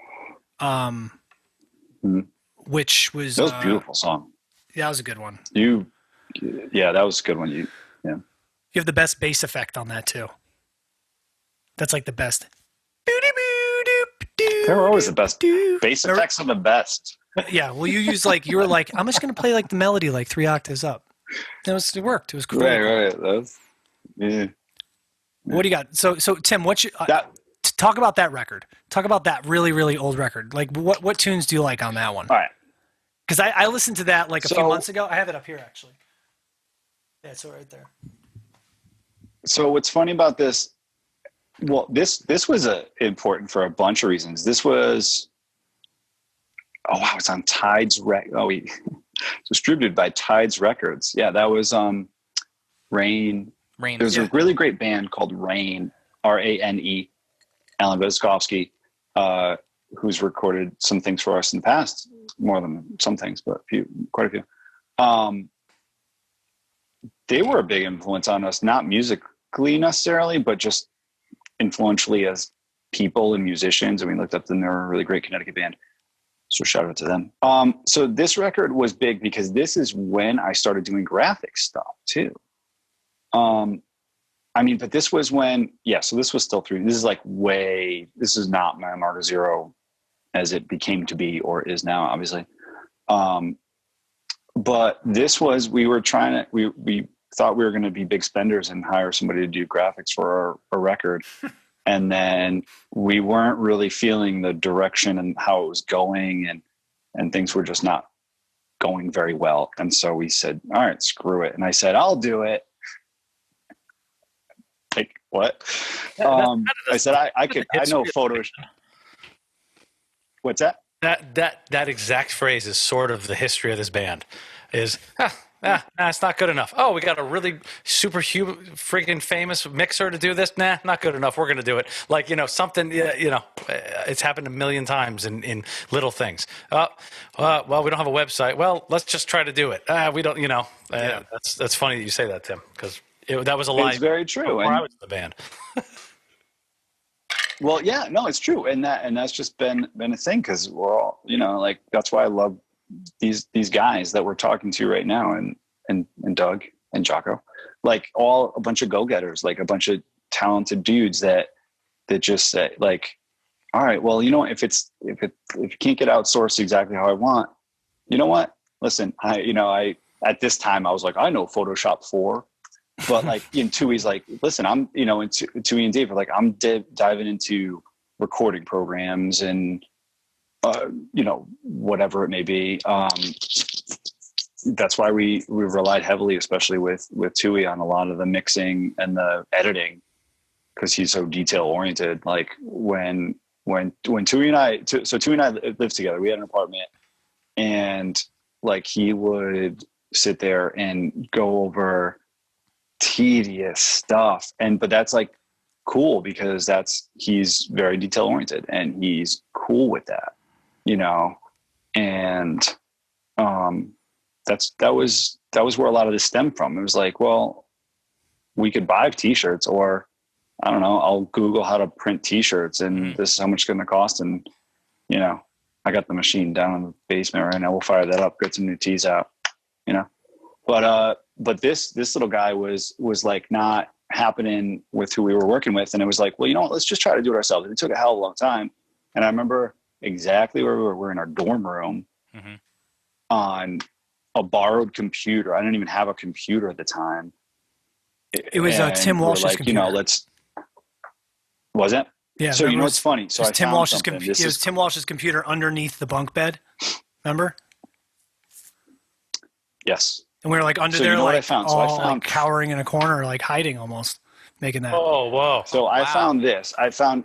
S1: which was...
S4: That was a beautiful song.
S1: That was a good one.
S4: Yeah, that was a good one. You
S1: have the best bass effect on that too. That's like the best.
S4: They were always the best. Bass effects are the best.
S1: Yeah, well, you were like, I'm just going to play like the melody like 3 octaves up. It worked. It was cool.
S4: Right. Yeah.
S1: What do you got? So Tim, talk about that record. Talk about that really, really old record. Like, what tunes do you like on that one?
S4: All right.
S1: Because I listened to that like a few months ago. I have it up here, actually. Yeah, it's right there.
S4: So what's funny about this, well, this was important for a bunch of reasons. This was, it's on Tides it's distributed by Tides Records. Yeah, that was Rain. There's a really great band called Rain, Rane, Alan Veniskovsky, who's recorded some things for us in the past, more than some things, but quite a few. They were a big influence on us, not musically necessarily, but just influentially as people and musicians. And we looked up them. They were a really great Connecticut band. So shout out to them. So this record was big because this is when I started doing graphic stuff too. But this was when, so this was still this is this is not Mile Marker Zero as it became to be or is now, obviously. But this was, we thought we were going to be big spenders and hire somebody to do graphics for our record. And then we weren't really feeling the direction and how it was going, and things were just not going very well. And so we said, all right, screw it. And I said, I'll do it. Like, what? I said, I know Photoshop. What's that?
S3: That exact phrase is sort of the history of this band. It's not good enough. Oh, we got a really freaking famous mixer to do this. Nah, not good enough. We're going to do it. Like, something, it's happened a million times in little things. Well, we don't have a website. Well, let's just try to do it. We don't, that's funny that you say that, Tim, because that was a lie.
S4: It's very true.
S3: Before I was in the band.
S4: Well, yeah, no, it's true. And that's just been a thing. Cause we're all, that's why I love these guys that we're talking to right now, and Doug and Jocko, like a bunch of go-getters, like a bunch of talented dudes that just say like, all right, well, if you can't get outsourced exactly how I want, you know what? Listen, I at this time I was like, I know Photoshop 4, but like in Tuohy's like, listen, I'm, in Tuohy and Dave are like, I'm diving into recording programs and, whatever it may be. That's why we relied heavily, especially with Tuohy, on a lot of the mixing and the editing, because he's so detail oriented. Like when Tuohy and I, so Tuohy and I lived together, we had an apartment, and like he would sit there and go over tedious stuff. But that's like cool because he's very detail oriented and he's cool with that. And that was where a lot of this stemmed from. It was like, well, we could buy t-shirts, or I don't know, I'll Google how to print t-shirts, and this is how much it's going to cost. And, I got the machine down in the basement right now. We'll fire that up, get some new tees out, but this little guy was like not happening with who we were working with. And it was like, well, let's just try to do it ourselves. It took a hell of a long time. And I remember exactly where we were. We're in our dorm room on a borrowed computer. I didn't even have a computer at the time.
S1: It was Tim Walsh's computer.
S4: Was it?
S1: Yeah.
S4: So what's funny? So
S1: Tim Walsh's computer. It was Tim Walsh's computer underneath the bunk bed. Remember?
S4: Yes.
S1: And we were like under
S4: So
S1: there,
S4: you know what I
S1: like
S4: found? So I
S1: all
S4: found-
S1: like cowering in a corner, like hiding almost, making that.
S3: Oh, whoa.
S4: So I found this.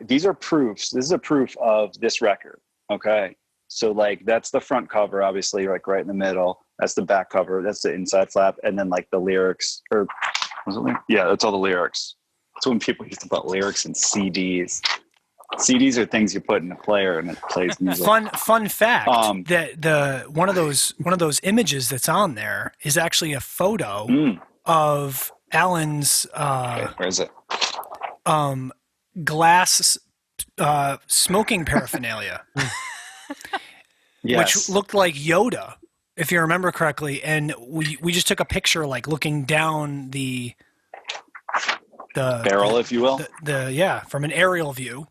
S4: These are proofs. This is a proof of this record. Okay. So like that's the front cover, obviously, like right in the middle. That's the back cover. That's the inside flap. And then like the lyrics, or was it lyrics? Yeah, that's all the lyrics. That's when people used to put lyrics in CDs. CDs are things you put in a player and it plays music.
S1: Fun fact that one of those images that's on there is actually a photo of Alan's
S4: okay, where is it?
S1: glass smoking paraphernalia,
S4: Yes.
S1: which looked like Yoda, if you remember correctly. And we just took a picture, like looking down the
S4: barrel, if you will.
S1: From an aerial view.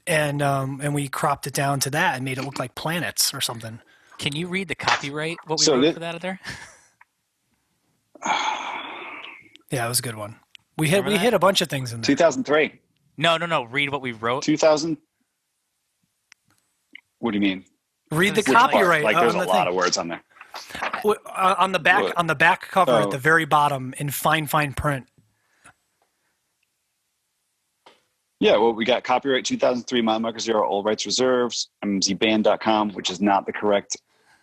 S1: And we cropped it down to that and made it look like planets or something.
S2: Can you read the copyright? What we wrote for that there?
S1: Yeah, it was a good one. We hit a bunch of things in there.
S4: 2003.
S2: No. Read what we wrote.
S4: 2000. What do you mean?
S1: Read the
S4: Which part?
S1: copyright.
S4: Like there's
S1: on
S4: a
S1: the
S4: lot of words on there.
S1: on the back.
S4: What?
S1: On the back cover
S4: Oh.
S1: at the very bottom in fine print.
S4: Yeah, well, we got copyright 2003, mile marker 0, all rights reserved, MMZBand.com, which is not the correct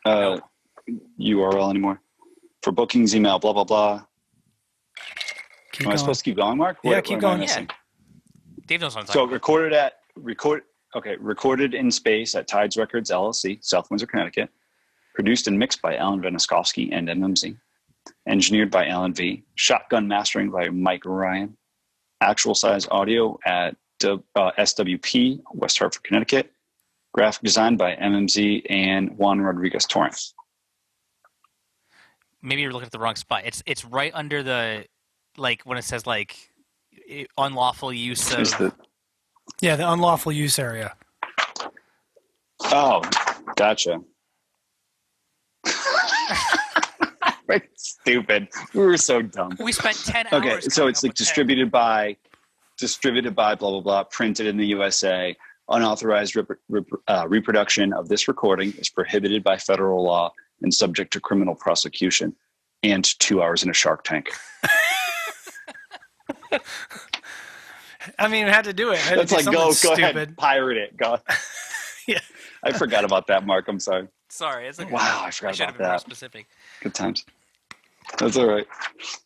S4: URL anymore. For bookings, email, blah, blah, blah. Am I supposed to keep going, Mark?
S1: Yeah, keep going.
S2: Yeah. Dave knows what I'm talking
S4: So recorded in space at Tides Records, LLC, South Windsor, Connecticut. Produced and mixed by Alan Veniskovsky and MMZ. Engineered by Alan V. Shotgun mastering by Mike Ryan. Actual size audio at SWP, West Hartford, Connecticut. Graphic design by MMZ and Juan Rodriguez Torrance.
S2: Maybe you're looking at the wrong spot. It's right under the, like, when it says like unlawful use of.
S1: The unlawful use area.
S4: Oh, gotcha. Right, stupid. We were so dumb.
S2: We spent 10 hours.
S4: Okay, so it's like distributed by blah blah blah, printed in the USA. Unauthorized reproduction of this recording is prohibited by federal law and subject to criminal prosecution and 2 hours in a shark tank.
S1: I mean, I had to do it.
S4: That's like go
S1: stupid.
S4: ahead, pirate it. Go.
S1: Yeah,
S4: I forgot about that, Mark. I'm sorry.
S2: Sorry, it's like,
S4: wow, I forgot
S2: should
S4: about
S2: have been more
S4: that.
S2: specific.
S4: Good times. That's all right.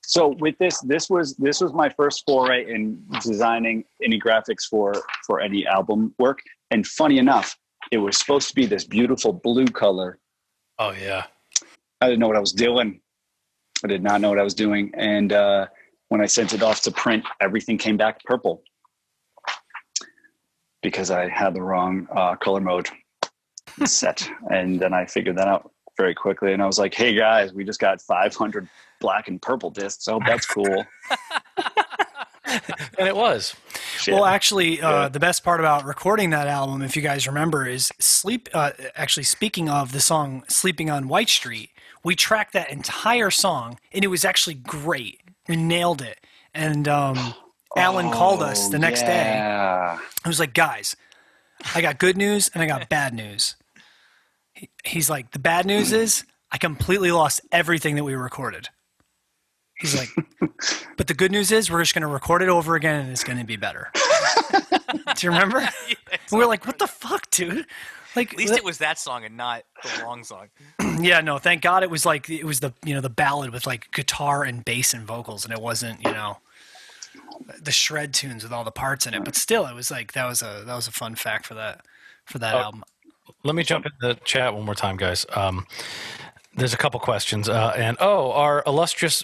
S4: So with this was my first foray in designing any graphics for any album work. And funny enough, it was supposed to be this beautiful blue color.
S3: Oh yeah.
S4: I didn't know what I was doing. I did not know what I was doing. And when I sent it off to print, everything came back purple because I had the wrong color mode set. And then I figured that out very quickly. And I was like, hey guys, we just got 500 black and purple discs. Oh, that's cool.
S3: And it was.
S4: Shit.
S1: Well, actually, the best part about recording that album, if you guys remember, is actually, speaking of the song "Sleeping on White Street," we tracked that entire song, and it was actually great. We nailed it. And Alan called us the next day. He was like, "Guys, I got good news and I got bad news." He's like, "The bad news is I completely lost everything that we recorded." He's like, "But the good news is we're just going to record it over again and it's going to be better." Do you remember?
S2: Yes.
S1: We were like, "What the fuck, dude?" Like,
S2: At least it was that song and not the long song.
S1: Yeah, no, thank God it was the the ballad with like guitar and bass and vocals, and it wasn't the shred tunes with all the parts in it. But still, it was like that was a fun fact for that album.
S3: Let me jump in the chat one more time, guys. There's a couple questions, and our illustrious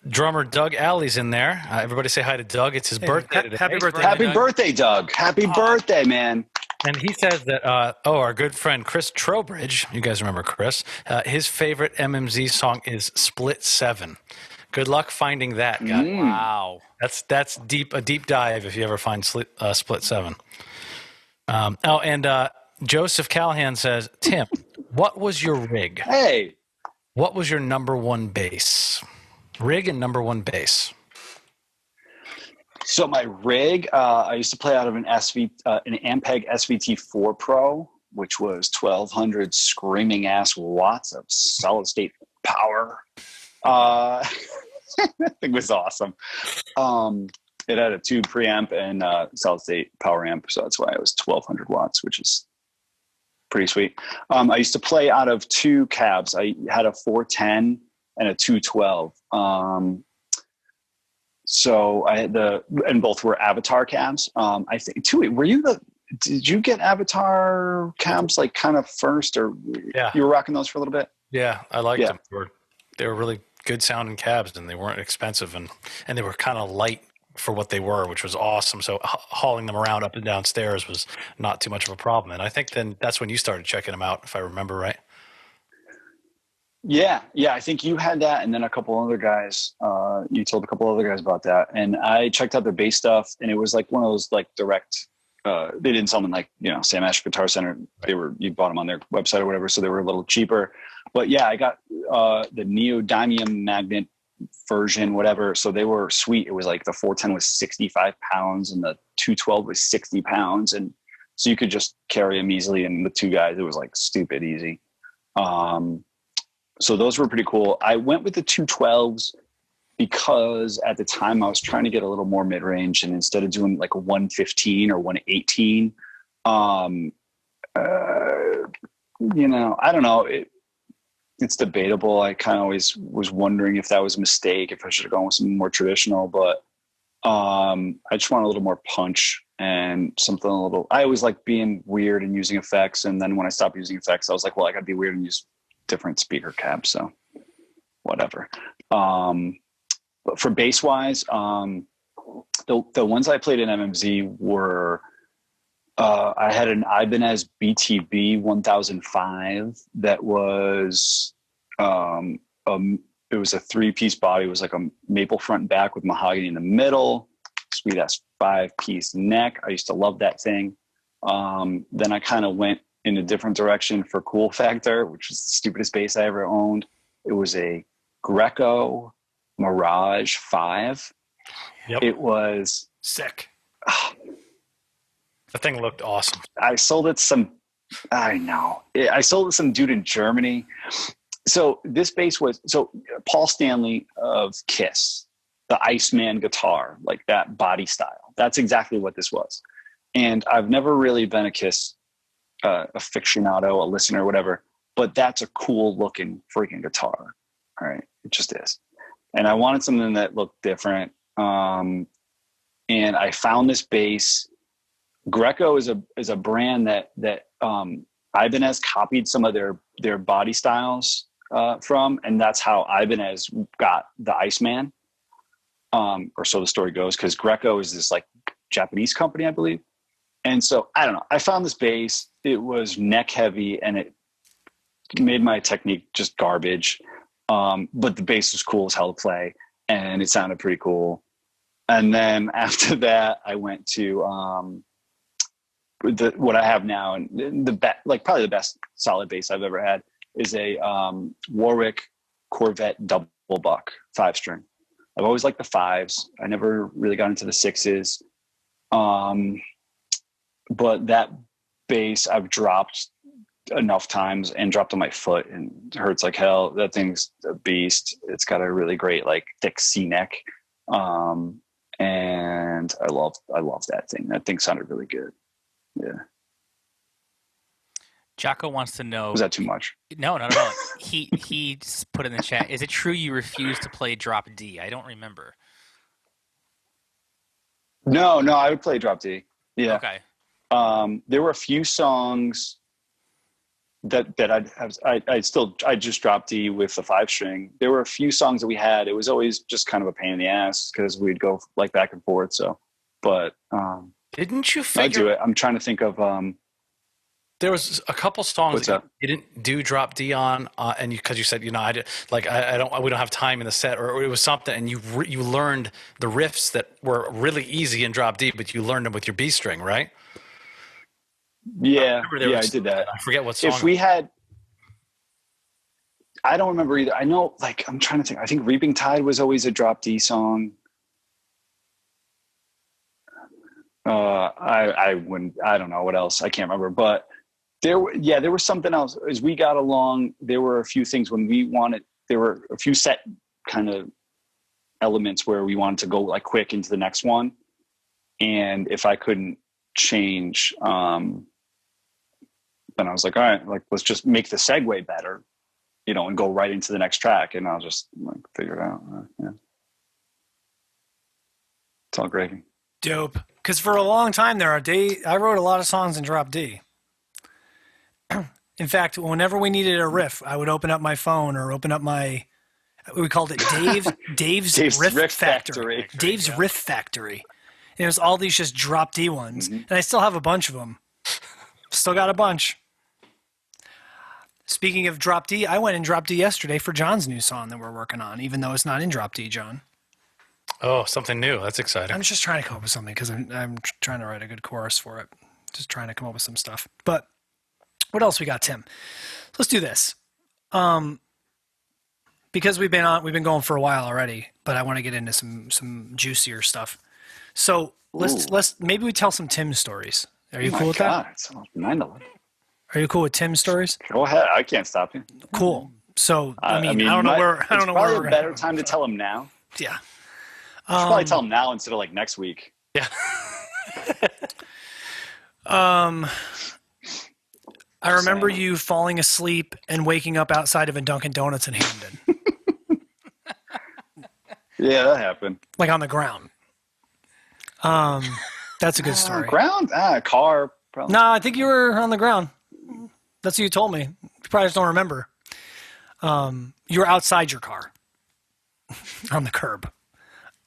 S3: drummer Doug Alley's in there. Everybody say hi to Doug. It's his birthday today.
S1: Happy birthday,
S4: Happy
S1: Doug.
S4: birthday, Doug. Happy birthday, man.
S3: And he says that, our good friend Chris Trowbridge, you guys remember Chris, his favorite MMZ song is Split 7. Good luck finding that, guy.
S2: Wow.
S3: That's a deep dive if you ever find Split 7. Joseph Callahan says, Tim, what was your rig?
S4: Hey.
S3: What was your number one bass? Rig and number one bass.
S4: So my rig, I used to play out of an Ampeg SVT4 Pro, which was 1,200 screaming ass watts of solid state power. That thing was awesome. It had a tube preamp and solid state power amp, so that's why it was 1200 watts, which is pretty sweet. I used to play out of two cabs. I had a 410 and a 212. So I had and both were Avatar cabs. I think Tuohy, did you get Avatar cabs like kind of first, or you were rocking those for a little bit?
S3: Yeah, I liked them. They were really good sounding cabs, and they weren't expensive, and they were kind of light for what they were, which was awesome. So hauling them around up and down stairs was not too much of a problem. And I think then that's when you started checking them out, if I remember right.
S4: Yeah. I think you had that, and then a couple other guys. You told a couple other guys about that, and I checked out their bass stuff, and it was like one of those like direct. They didn't sell them in like Sam Ash Guitar Center. You bought them on their website or whatever, so they were a little cheaper. But yeah, I got the neodymium magnet version, whatever. So they were sweet. It was like the 410 was 65 pounds and the 212 was 60 pounds, and so you could just carry them easily. And with two guys, it was like stupid easy. So those were pretty cool. I went with the 212s because at the time I was trying to get a little more mid-range, and instead of doing like a 115 or 118, I don't know. It's debatable. I kind of always was wondering if that was a mistake, if I should have gone with something more traditional, but I just want a little more punch and something a little, I always like being weird and using effects. And then when I stopped using effects, I was like, well, I gotta be weird and use different speaker cabs. So whatever. But for bass wise, the ones I played in MMZ were, I had an Ibanez Btb 1005 that was, it was a 3-piece body. It was like a maple front and back with mahogany in the middle, sweet ass 5-piece neck. I used to love that thing. Then I kind of went in a different direction for cool factor, which was the stupidest bass I ever owned. It was a Greco Mirage 5.
S3: Yep.
S4: It was
S1: sick.
S3: The thing looked awesome.
S4: I sold it I sold it to some dude in Germany. So this bass was, Paul Stanley of Kiss, the Iceman guitar, like that body style. That's exactly what this was. And I've never really been a Kiss aficionado, a listener, whatever, but that's a cool looking freaking guitar. All right. It just is. And I wanted something that looked different. And I found this bass. Greco is a brand that Ibanez copied some of their body styles from, and that's how Ibanez got the Iceman, or so the story goes, because Greco is this like Japanese company, I believe. And so I don't know. I found this bass. It was neck heavy, and it made my technique just garbage. But the bass was cool as hell to play, and it sounded pretty cool. And then after that, I went to what I have now, and probably the best solid bass I've ever had is a Warwick Corvette double buck 5-string. I've always liked the 5s. I never really got into the 6s. But that bass I've dropped enough times and dropped on my foot, and it hurts like hell. That thing's a beast. It's got a really great like thick C neck. And I love that thing. That thing sounded really good. Yeah.
S2: Jocko wants to know.
S4: Was that too much?
S2: No, not at all. He put in the chat, is it true you refuse to play drop D? I don't remember.
S4: No, I would play drop D. Yeah.
S2: Okay.
S4: There were a few songs that I just dropped D with the 5-string. There were a few songs that we had. It was always just kind of a pain in the ass because we'd go like back and forth. So, but
S3: didn't you
S4: I do it. I'm trying to think of.
S3: There was a couple songs
S4: that
S3: you didn't do drop D on, and because you said I did, like we don't have time in the set, or it was something, and you learned the riffs that were really easy in drop D, but you learned them with your B string, right?
S4: Yeah, I did that.
S3: I forget what song.
S4: If we had, I don't remember either. I know, like, I'm trying to think. I think Reaping Tide was always a drop D song. I don't know what else. I can't remember, but there was something else. As we got along, there were a few things when we wanted, there were a few set kind of elements where we wanted to go like quick into the next one. And if I couldn't change, then I was like, all right, like, let's just make the segue better, you know, and go right into the next track. And I'll just like figure it out. Yeah. It's all gravy.
S1: Dope. Because for a long time there, I wrote a lot of songs in drop D. In fact, whenever we needed a riff, I would open up my phone or open up we called it Dave's Riff Factory. Dave's Riff Factory. And it was all these just drop D ones. Mm-hmm. And I still have a bunch of them. Still got a bunch. Speaking of drop D, I went in drop D yesterday for John's new song that we're working on, even though it's not in drop D, John.
S3: Oh, something new. That's exciting.
S1: I'm just trying to come up with something because I'm trying to write a good chorus for it. Just trying to come up with some stuff. But what else we got, Tim? Let's do this. Because we've been going for a while already, but I want to get into some juicier stuff. So let's maybe we tell some Tim stories. Are you cool with that?
S4: It's 9/11.
S1: Are you cool with Tim stories?
S4: Go ahead. I can't stop you.
S1: Cool. So I don't know where. I don't know where.
S4: Probably a better time to tell him now.
S1: Yeah.
S4: I should probably tell him now instead of like next week.
S3: Yeah.
S1: I remember you falling asleep and waking up outside of a Dunkin' Donuts in Hamden.
S4: Yeah, that happened.
S1: Like on the ground. That's a good story.
S4: Ground? Car. Probably.
S1: No, I think you were on the ground. That's what you told me. You probably just don't remember. You were outside your car. On the curb.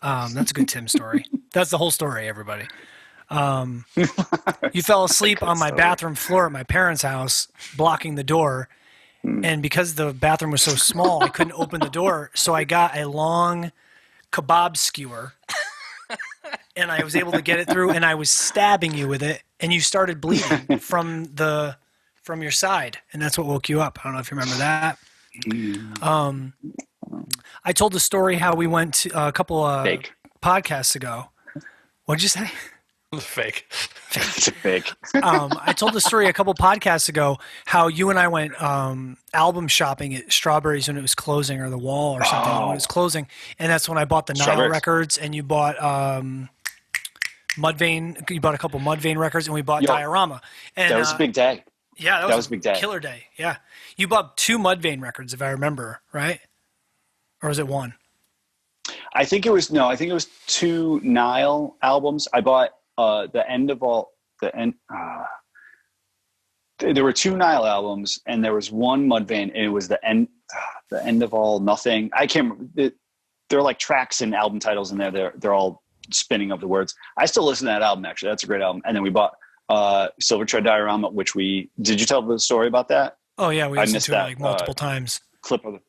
S1: That's a good Tim story. That's the whole story, everybody. You fell asleep on my bathroom floor at my parents' house, blocking the door. And because the bathroom was so small, I couldn't open the door. So I got a long kebab skewer and I was able to get it through and I was stabbing you with it and you started bleeding from your side. And that's what woke you up. I don't know if you remember that. I told the story how we went to a couple of podcasts ago. What'd you say?
S3: Fake.
S4: It's fake.
S1: I told the story a couple podcasts ago how you and I went album shopping at Strawberries when it was closing, or the Wall or something when it was closing, and that's when I bought the Nile records, and you bought Mudvayne. You bought a couple Mudvayne records, and we bought Diorama. And
S4: that was a big day.
S1: Yeah, that was a big day. Killer day. Yeah, you bought 2 Mudvayne records, if I remember right, or was it 1?
S4: I think it was 2 Nile albums. I bought. There were 2 Nile albums and there was 1 Mudvayne, and it was the end of all nothing. I can't remember. There are like tracks and album titles in there. They're all spinning of the words. I still listen to that album, actually. That's a great album. And then we bought Silverchair Diorama, which did you tell the story about that?
S1: Oh yeah, we listened to it like multiple times.
S4: Clip of it.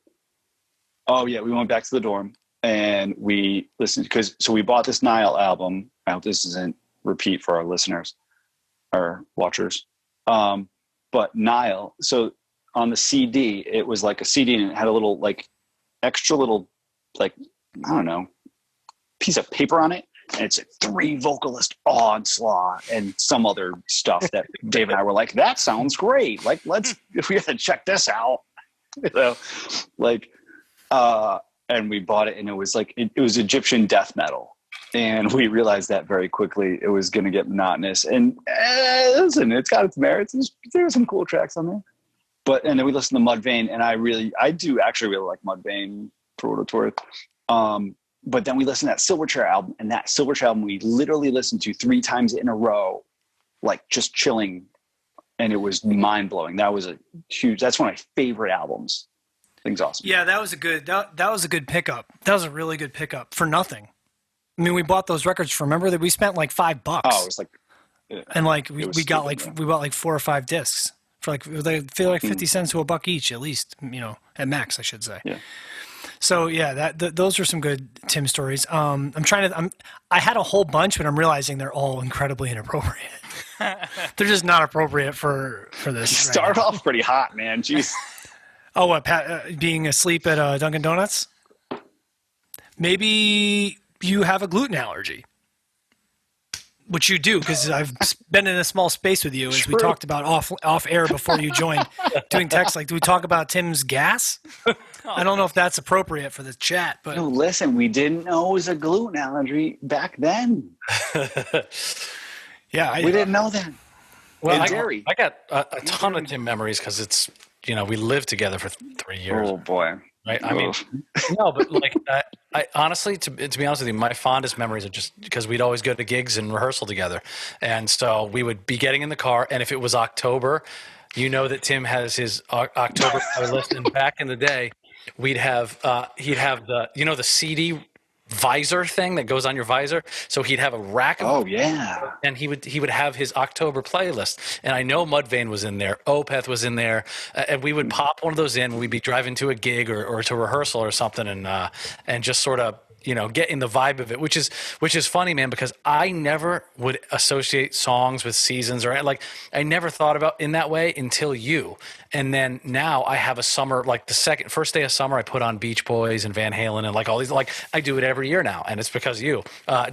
S4: Oh yeah, we went back to the dorm and we listened so we bought this Nile album. I hope this isn't repeat for our listeners or watchers. But Nile, so on the CD, it was like a CD and it had a little like extra little, like, I don't know, piece of paper on it. And it's a 3 vocalist onslaught and some other stuff that Dave and I were like, that sounds great. Like, if we had to check this out, and we bought it and it was like, it was Egyptian death metal. And we realized that very quickly it was going to get monotonous. And listen, it's got its merits. There were some cool tracks on there. And then we listened to Mudvayne, and I do actually really like Mudvayne for what it's worth. But then we listened to that Silverchair album, and that Silverchair album we literally listened to 3 times in a row, like just chilling. And it was mind blowing. That was that's one of my favorite albums. I think it's awesome.
S1: Yeah, that was a good pickup. That was a really good pickup for nothing. I mean, we bought those records remember that we spent like $5.
S4: Oh, it was like,
S1: and like we bought like 4 or 5 discs for like, they feel like 50 cents to $1 each, at least, at max, I should say.
S4: Yeah.
S1: So yeah, those are some good Tim stories. I had a whole bunch, but I'm realizing they're all incredibly inappropriate. They're just not appropriate for this.
S4: You start off pretty hot, man. Jeez.
S1: Oh, what? Being asleep at Dunkin' Donuts? Maybe you have a gluten allergy. which you do because I've been in a small space with you, as we talked about off air before you joined, doing text. Like, do we talk about Tim's gas? I don't know if that's appropriate for the chat, but
S4: no, listen, we didn't know it was a gluten allergy back then.
S1: Yeah,
S4: we didn't know that.
S3: Well, I got a ton of Tim memories because it's, we lived together for 3 years.
S4: Oh boy.
S3: Right. I mean, no, but like, I honestly, to be honest with you, my fondest memories are just because we'd always go to gigs and rehearsal together. And so we would be getting in the car. And if it was October, that Tim has his October playlist. And back in the day, he'd have the, the CD visor thing that goes on your visor. So he'd have a rack of and he would have his October playlist. And I know Mudvayne was in there, Opeth was in there, and we would pop one of those in when we'd be driving to a gig or to rehearsal or something, and just sort of get in the vibe of it, which is funny, man, because I never would associate songs with seasons, or like I never thought about in that way until you. And then now I have a summer, like the first day of summer, I put on Beach Boys and Van Halen and like all these, like I do it every year now, and it's because of you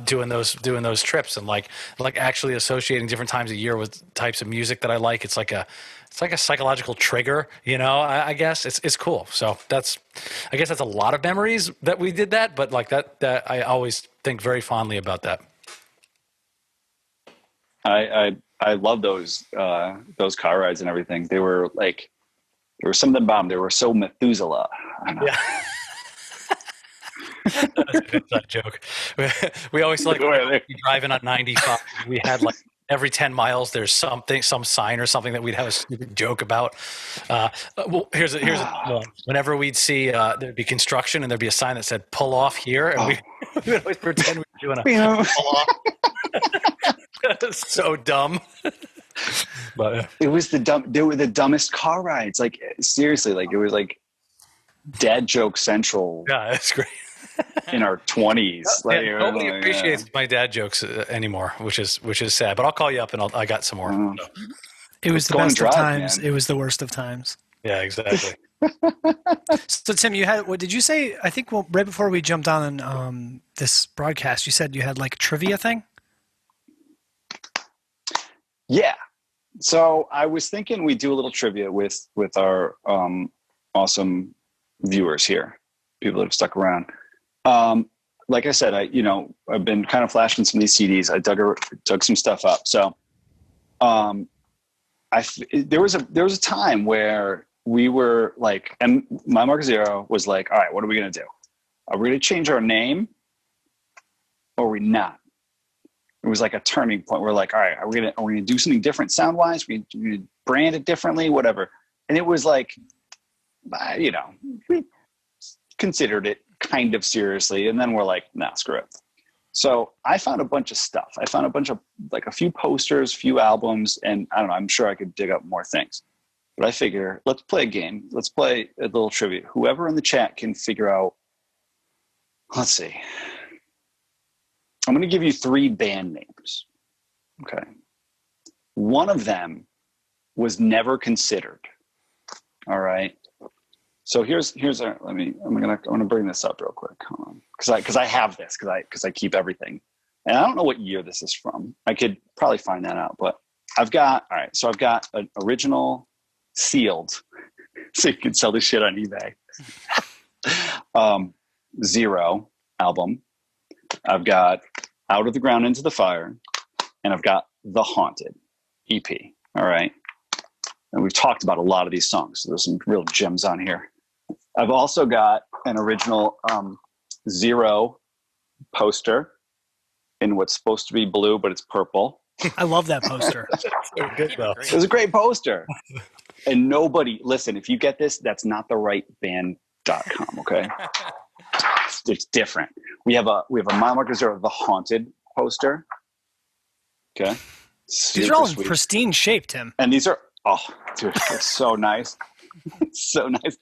S3: doing those trips and like actually associating different times of year with types of music that I like. It's like a psychological trigger, I guess it's cool. So I guess that's a lot of memories that we did that, but like that I always think very fondly about that.
S4: I love those car rides and everything. They were something about them. They were so Methuselah. I don't know.
S3: Yeah. That's a good side joke. We always driving on 95. We had like every 10 miles, there's some sign or something that we'd have a stupid joke about. Well, here's a one. Whenever we'd see there'd be construction and there'd be a sign that said "pull off here," and we would always pretend we were doing a pull off. That's so dumb. But
S4: they were the dumbest car rides. Like seriously, like it was like dad joke central.
S3: Yeah, that's great.
S4: In our 20s,
S3: nobody appreciates my dad jokes anymore, which is sad. But I'll call you up and I got some more.
S1: It was the best of times. Man. It was the worst of times.
S3: Yeah, exactly.
S1: So Tim, you had, what did you say? I think right before we jumped on this broadcast, you said you had like a trivia thing.
S4: Yeah. So I was thinking we'd do a little trivia with our awesome viewers here, people that have stuck around. Like I said, I've been kind of flashing some of these CDs. I dug some stuff up. So, there was a time where we were like, and My Mark Zero was like, all right, what are we going to do? Are we going to change our name or are we not? It was like a turning point. We're like, all right, are we going to do something different sound wise? We brand it differently, whatever. And it was like, we considered it kind of seriously, and then we're like, nah, screw it. So I found a bunch of stuff. I found a bunch of like a few posters, few albums, and I don't know, I'm sure I could dig up more things. But I figure let's play a game. Let's play a little trivia. Whoever in the chat can figure out, let's see. I'm going to give you 3 band names. Okay. One of them was never considered. All right. So here's our, I'm gonna bring this up real quick, because I have this because I keep everything, and I don't know what year this is from. I could probably find that out, but I've got an original sealed, so you can sell this shit on eBay. Zero album. I've got Out of the Ground Into the Fire, and I've got The Haunted EP. All right. And we've talked about a lot of these songs. So there's some real gems on here. I've also got an original Zero poster in what's supposed to be blue, but it's purple.
S1: I love that poster.
S3: So good, though.
S4: It was a great poster. And nobody, listen, if you get this, that's not the right band.com, okay? It's different. We have a My Mark Zero, The Haunted poster. Okay.
S1: These are all in pristine shape, Tim.
S4: And these are, oh, dude, they're so nice. So nice.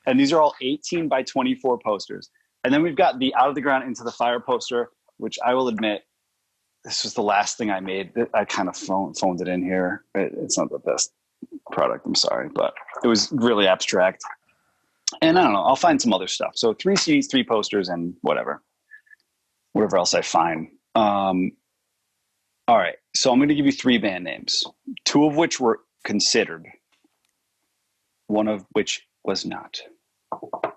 S4: And these are all 18 by 24 posters. And then we've got the Out of the Ground Into the Fire poster, which I will admit, this was the last thing I made. I kind of phoned it in here. It's not the best product, I'm sorry, but it was really abstract. And I don't know, I'll find some other stuff. So 3 CDs, 3 posters, and whatever else I find. All right. So I'm going to give you 3 band names, 2 of which were considered, one of which was not.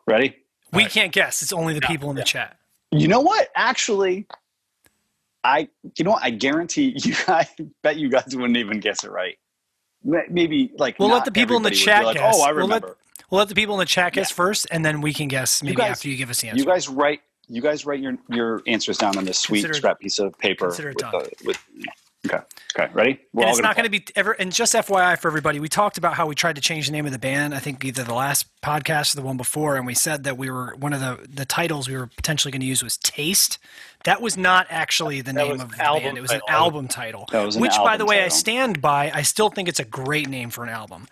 S4: Ready?
S1: We can't guess. It's only the people in the chat.
S4: You know what? Actually, I guarantee you, I bet you guys wouldn't even guess it right. Maybe like
S1: we'll let the people in the chat
S4: like,
S1: guess.
S4: Oh, I remember.
S1: We'll let the people in the chat guess first, and then we can guess maybe after you give us the answer.
S4: You guys write your answers down on this sweet scrap piece of paper. Okay, ready?
S1: And it's not going to be ever. And just FYI for everybody, we talked about how we tried to change the name of the band. I think either the last podcast or the one before, and we said that we were one of the titles we were potentially going to use was Taste. That was not actually the name of the band. It was an album title. Which, by the way, I stand by. I still think it's a great name for an album.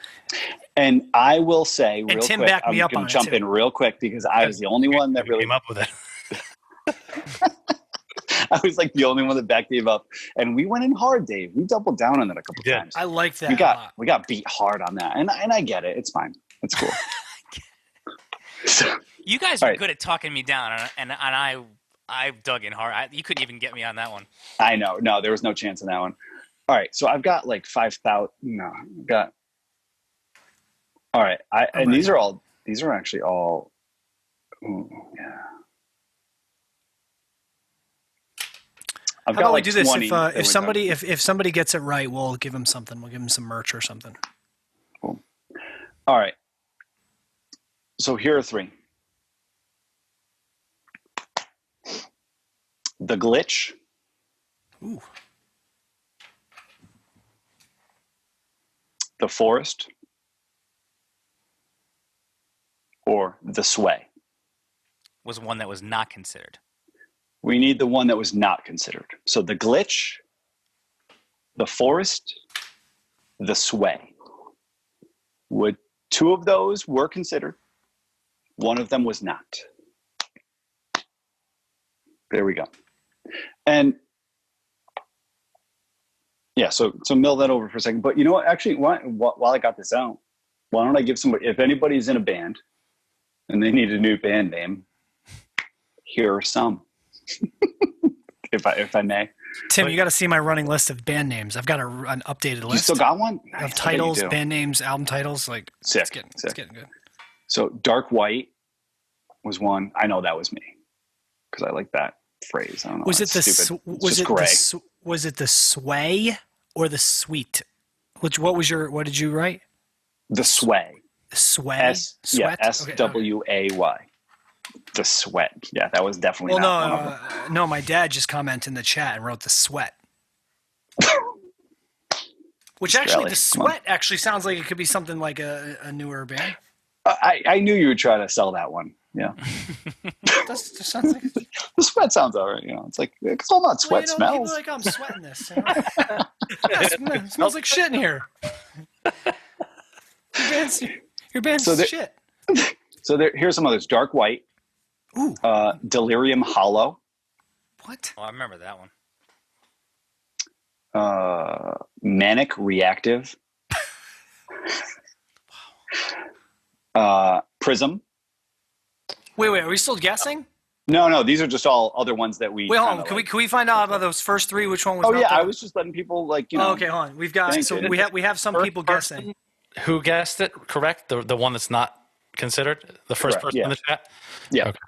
S4: And I will say, real
S1: Tim
S4: quick,
S1: backed me up on it,
S4: jump
S1: too.
S4: in real quick because I was the only one that really
S3: came up with it.
S4: I was like the only one that backed me up, and we went in hard, Dave. We doubled down on that a couple times.
S1: I like that.
S4: We got beat hard on that, and I get it. It's fine. It's cool.
S2: You guys are good at talking me down, and I dug in hard. You couldn't even get me on that one.
S4: I know. No, there was no chance in that one. All right, so I've got like 5,000. No, I've got. All right, and these are actually all. Ooh, yeah.
S1: How about we do this? If somebody gets it right, we'll give them something. We'll give them some merch or something.
S4: Cool. All right. So here are 3. The Glitch.
S1: Ooh.
S4: The Forest. Or The Sway.
S2: Was one that was not considered.
S4: We need the one that was not considered. So The Glitch, The Forest, The Sway. 2 of those were considered. One of them was not. There we go. And yeah, so mill that over for a second. But you know what? Actually, while I got this out, why don't I give somebody, if anybody's in a band and they need a new band name, here are some. if I may.
S1: Tim, you got to see my running list of band names. I've got an updated list.
S4: You still got one?
S1: Of titles, band names, album titles. Like,
S4: sick.
S1: It's getting good.
S4: So Dark White was one. I know that was me because I like that phrase. I don't know.
S1: Was it the sway or the sweet? What did you write?
S4: The sway.
S1: Sway.
S4: Sweat. Yeah, SWAY. The sweat. Yeah, that was definitely not one of them.
S1: No, my dad just commented in the chat and wrote the sweat. Which actually, the sweat actually sounds like it could be something like a newer band.
S4: I knew you would try to sell that one. Yeah.
S1: That sounds like
S4: the sweat sounds all right. It's like, it's all about sweat smells.
S1: People like, I'm sweating this. It smells like shit in here. Your band's shit.
S4: So here's some others. Dark White.
S1: Ooh.
S4: Delirium Hollow.
S2: What? Oh, I remember that one.
S4: Manic Reactive. Prism.
S1: Wait, are we still guessing?
S4: No, these are just all other ones that we.
S1: Wait, hold on. Can we find out about those first 3? Which one was?
S4: Oh yeah, I was just letting people like
S1: Oh, okay, hold on. We've got we have some people guessing.
S3: Who guessed it? Correct. The one that's not considered. The first person in the chat.
S4: Yeah.
S3: Okay.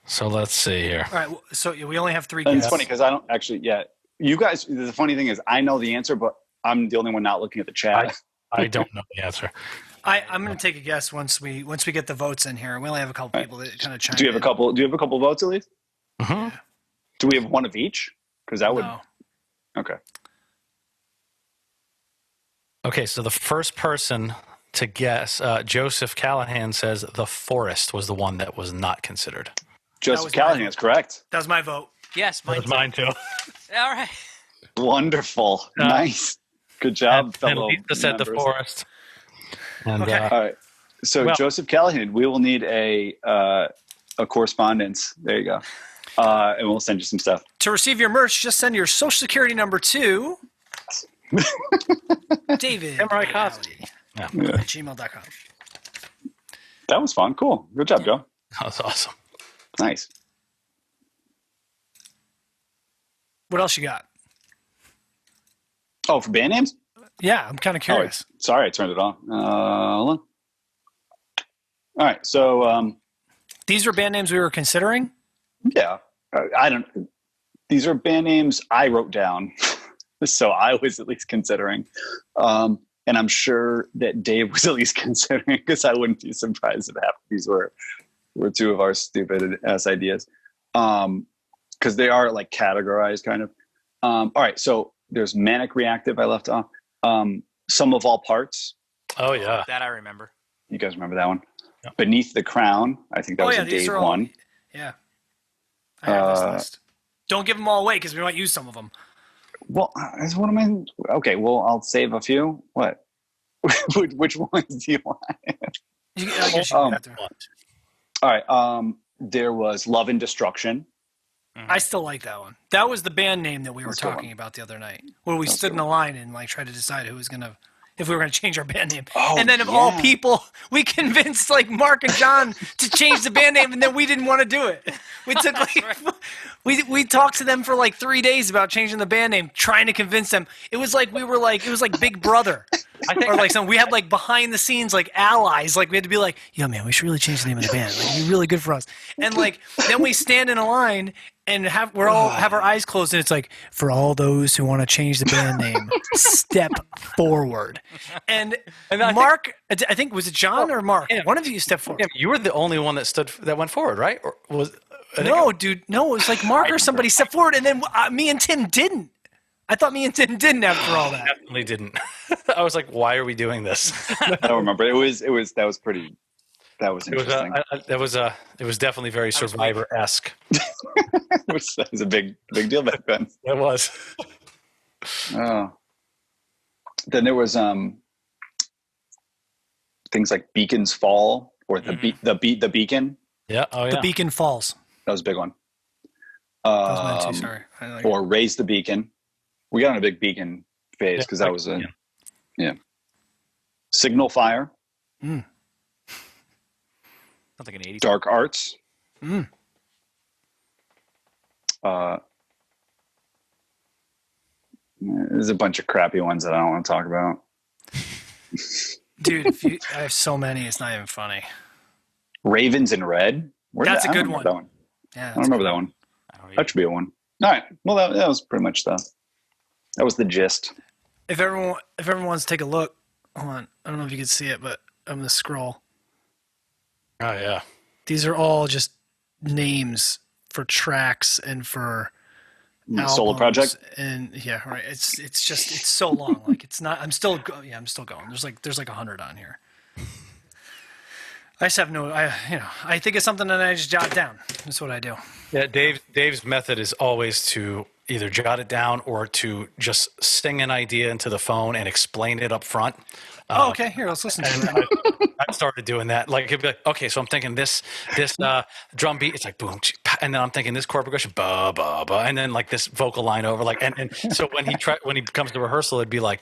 S3: So let's see here.
S1: All right. So we only have 3
S4: And
S1: guesses.
S4: it's funny because I don't actually. Yeah, you guys. The funny thing is, I know the answer, but I'm the only one not looking at the chat.
S3: I don't know the answer.
S1: I'm going to take a guess once we get the votes in here. We only have a couple people that kind of chime in.
S4: Do you have a couple votes at least?
S3: Mm-hmm.
S4: Do we have one of each? Because that would.
S1: No.
S4: Okay.
S3: Okay, so the first person to guess, Joseph Callahan says The Forest was the one that was not considered.
S4: Joseph Callahan is correct.
S1: That was my vote.
S2: Yes,
S3: mine too.
S2: All right.
S4: Wonderful. Nice. Good job, fellow.
S3: And Lisa said The Forest. And,
S1: okay.
S4: All right. So Joseph Callahan, we will need a correspondence. There you go. And we'll send you some stuff.
S1: To receive your merch, just send your social security number to David
S3: Tim Rykoski.
S1: at gmail.com.
S4: That was fun. Cool. Good job, Joe.
S3: That was awesome.
S4: Nice.
S1: What else you got?
S4: Oh, for band names?
S1: Yeah, I'm kind of curious.
S4: Sorry, I turned it on. Hold on. All right, so
S1: these were band names we were considering.
S4: Yeah, I don't. These are band names I wrote down, so I was at least considering, and I'm sure that Dave was at least considering, because I wouldn't be surprised if half of these were two of our stupid ass ideas, because they are like categorized kind of. All right, so there's manic reactive I left off. Sum of all parts.
S3: Oh yeah,
S2: that I remember.
S4: You guys remember that one?
S3: Yeah.
S4: Beneath the crown. I think that was a Dave one.
S1: Yeah, I have this list. Don't give them all away because we might use some of them.
S4: Well, what am I? Okay, well, I'll save a few. What? Which ones do you want?
S1: I guess you have to.
S4: All right. There was Love and Destruction.
S1: I still like that one. That was the band name that we were talking about the other night, where we stood in a line and like tried to decide if we were gonna change our band name. And then of all people, we convinced like Mark and John to change the band name, and then we didn't want to do it. We took we talked to them for like 3 days about changing the band name, trying to convince them. It was like it was like Big Brother. Or like we had like behind the scenes like allies, like we had to be like, yo man, we should really change the name of the band. Like it'd be really good for us. And like then we stand in a line and have our eyes closed, and it's like, for all those who want to change the band name, step forward. And Mark, I think was it John or Mark? Yeah. One of you stepped forward.
S3: Yeah, you were the only one that went forward, right? Or was
S1: dude, no, it was like Mark or somebody stepped forward, and then me and Tim didn't. I thought me and Tim didn't after all that.
S3: Definitely didn't. I was like, why are we doing this?
S4: I don't remember. That was interesting.
S3: It was definitely very Survivor-esque.
S4: That was a big deal back then.
S3: It was.
S4: Oh. Then there was things like Beacon's Fall, or the Beacon.
S3: Yeah. Oh yeah.
S1: The Beacon Falls.
S4: That was a big one.
S1: That was mine too. Sorry.
S4: Or Raise the Beacon. We got on a big Beacon phase because that was Signal Fire.
S2: Sounds like an 80s.
S4: Dark Arts. There's a bunch of crappy ones that I don't want to talk about.
S1: Dude, I have so many, it's not even funny.
S4: Ravens in Red.
S1: That's a good one.
S4: That one.
S1: Yeah,
S4: I don't remember that one. That should be a one. All right. Well, that was pretty much that was the gist.
S1: If everyone wants to take a look, hold on. I don't know if you can see it, but I'm going to scroll.
S3: Oh, yeah.
S1: These are all just names for tracks and for albums.
S4: Solo project.
S1: And yeah, right. It's so long. Like it's not. I'm still going. There's like 100 on here. I just have I think of something and I just jot it down. That's what I do.
S3: Yeah, Dave's method is always to either jot it down or to just sing an idea into the phone and explain it up front.
S1: Okay. Here, let's listen to it.
S3: I started doing that. Like, it'd be like, okay, so I'm thinking this drum beat, it's like boom, and then I'm thinking this chord progression, ba ba ba, and then like this vocal line over, like, and so when he comes to rehearsal, it'd be like,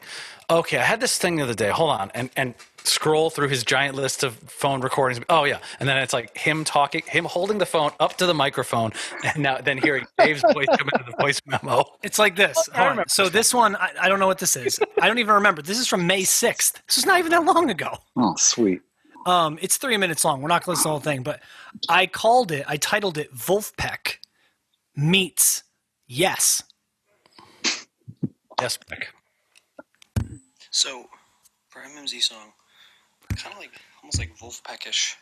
S3: okay, I had this thing the other day, hold on, and scroll through his giant list of phone recordings. Oh yeah, and then it's like him talking, him holding the phone up to the microphone, and then hearing Dave's voice come into the voice memo.
S1: It's like this. So this one, I don't know what this is. I don't even remember. This is from May 6th. This was not even that long ago.
S4: Oh, sweet.
S1: It's 3 minutes long. We're not going to listen to the whole thing, but I titled it Wolfpack Meets Yes.
S3: Yes, Beck.
S5: So, for MMZ song, kind of like, almost like Wolfpack-ish,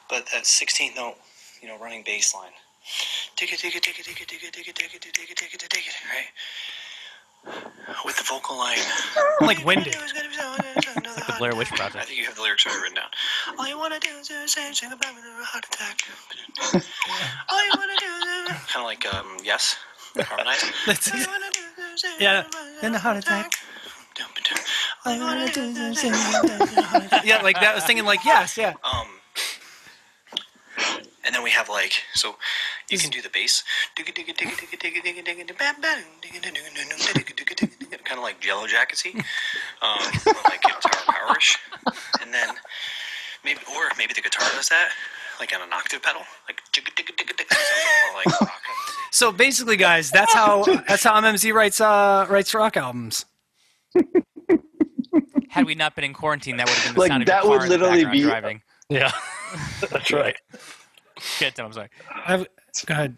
S5: but that 16th note, running bass line. Dig it, right? With the vocal line.
S1: I'm like winded.
S2: The Blair Witch Project.
S5: I think you have the lyrics already written down. All you want to do is sing about me, a heart attack. All you want to do is... Kind of like, yes, harmonize.
S1: Yeah, then the heart attack. Yeah, like that. I was thinking like yes, yeah.
S5: And then we have like, so you can do the bass, kind of like Yellow Jacketsy, like guitar powerish, and then maybe the guitar does that, like on an octave pedal, like more like rock.
S1: So basically, guys, that's how MMZ writes rock albums.
S2: Had we not been in quarantine, that would have been the
S4: Like,
S2: sound of
S4: that
S2: your car
S4: would
S2: in the
S4: literally
S2: background
S4: be-
S2: driving.
S3: Yeah, that's right.
S2: Shit, Tim, I'm sorry.
S1: Go ahead.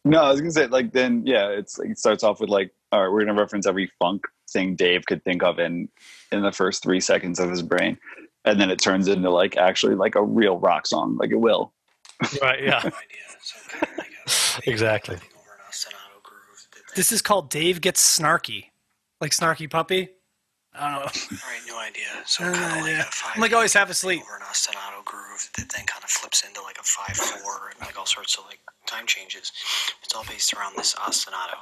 S4: No, I was gonna say, like, then yeah, it's like, it starts off with like, all right, we're gonna reference every funk thing Dave could think of in the first 3 seconds of his brain, and then it turns into like actually like a real rock song, like it will.
S3: Right, yeah.
S5: No idea. So kind of like a
S3: Exactly.
S5: over an ostinato groove.
S1: This is called Dave Gets Snarky. Like Snarky Puppy? I don't know.
S5: All right, no idea. So
S1: No
S5: kind of like
S1: idea.
S5: a 5.
S1: I'm like always half asleep.
S5: Over an ostinato groove that then kind of flips into like a 5/4 and like all sorts of like time changes. It's all based around this ostinato.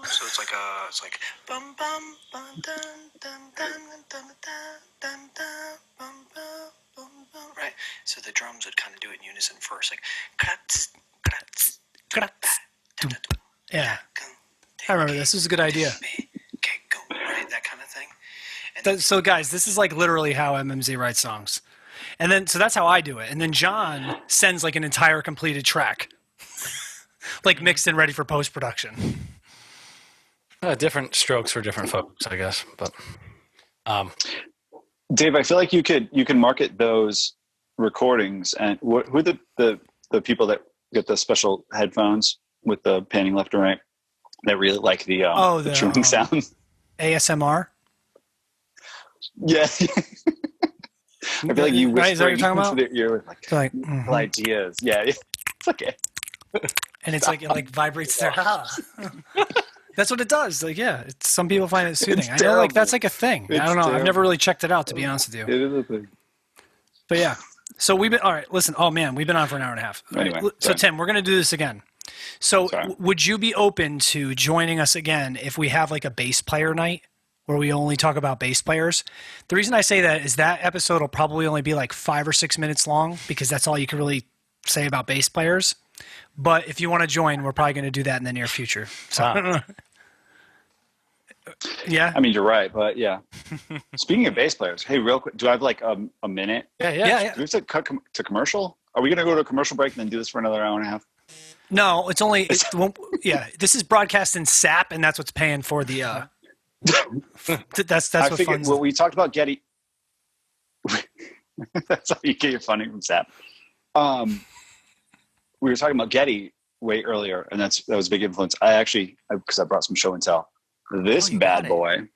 S5: So it's like bum bum bum dun dun dun dun dun dun dun bum bum bum bum. Right. So the drums would kind of do it in unison first, like kratz kratz kratz.
S1: Yeah. I remember this. This was a good idea.
S5: Okay, go. Right, that kind of thing. And
S1: So, guys, this is like literally how MMZ writes songs. And then, so that's how I do it. And then John sends like an entire completed track, like mixed and ready for post-production.
S3: Different strokes for different folks, I guess. But
S4: Dave, I feel like you can market those recordings, and who are the people that get the special headphones with the panning left and right that really like the chewing sound?
S1: ASMR?
S4: Yeah. I feel like you
S1: Right, is that what
S4: whisper
S1: you're talking about?
S4: into their ear with like
S1: It's like,
S4: cool ideas. Yeah, it's okay.
S1: and it's like, it like vibrates their, That's what it does. Like, yeah, some people find it soothing.
S4: It's
S1: I know, like,
S4: terrible.
S1: that's like a thing. I
S4: It's
S1: don't know. I've
S4: terrible.
S1: never really checked it out, to be honest with you.
S4: It is a thing.
S1: But yeah. So we've been, all right, listen. Oh man, we've been on for an hour and a half. All right,
S4: Anyway,
S1: so
S4: sorry.
S1: Tim, we're going to do this again. So
S4: Sorry.
S1: would you be open to joining us again if we have like a bass player night where we only talk about bass players? The reason I say that is that episode will probably only be like 5 or 6 minutes long because that's all you can really say about bass players. But if you want to join, we're probably going to do that in the near future. So, yeah.
S4: I mean, you're right, but yeah. Speaking of bass players, hey, real quick, do I have like a minute?
S3: yeah.
S1: Yeah.
S4: Do we have to cut to commercial? Are we going to go to a commercial break and then do this for another hour and a half?
S1: No, it's only, this is broadcast in SAP and that's what's paying for the, that's
S4: I
S1: what
S4: figured,
S1: funds.
S4: well, we talked about Geddy. That's how you get your funding from SAP. We were talking about Geddy way earlier, and that was a big influence. Because I brought some show and tell. This
S1: you
S4: bad
S1: got it.
S4: boy,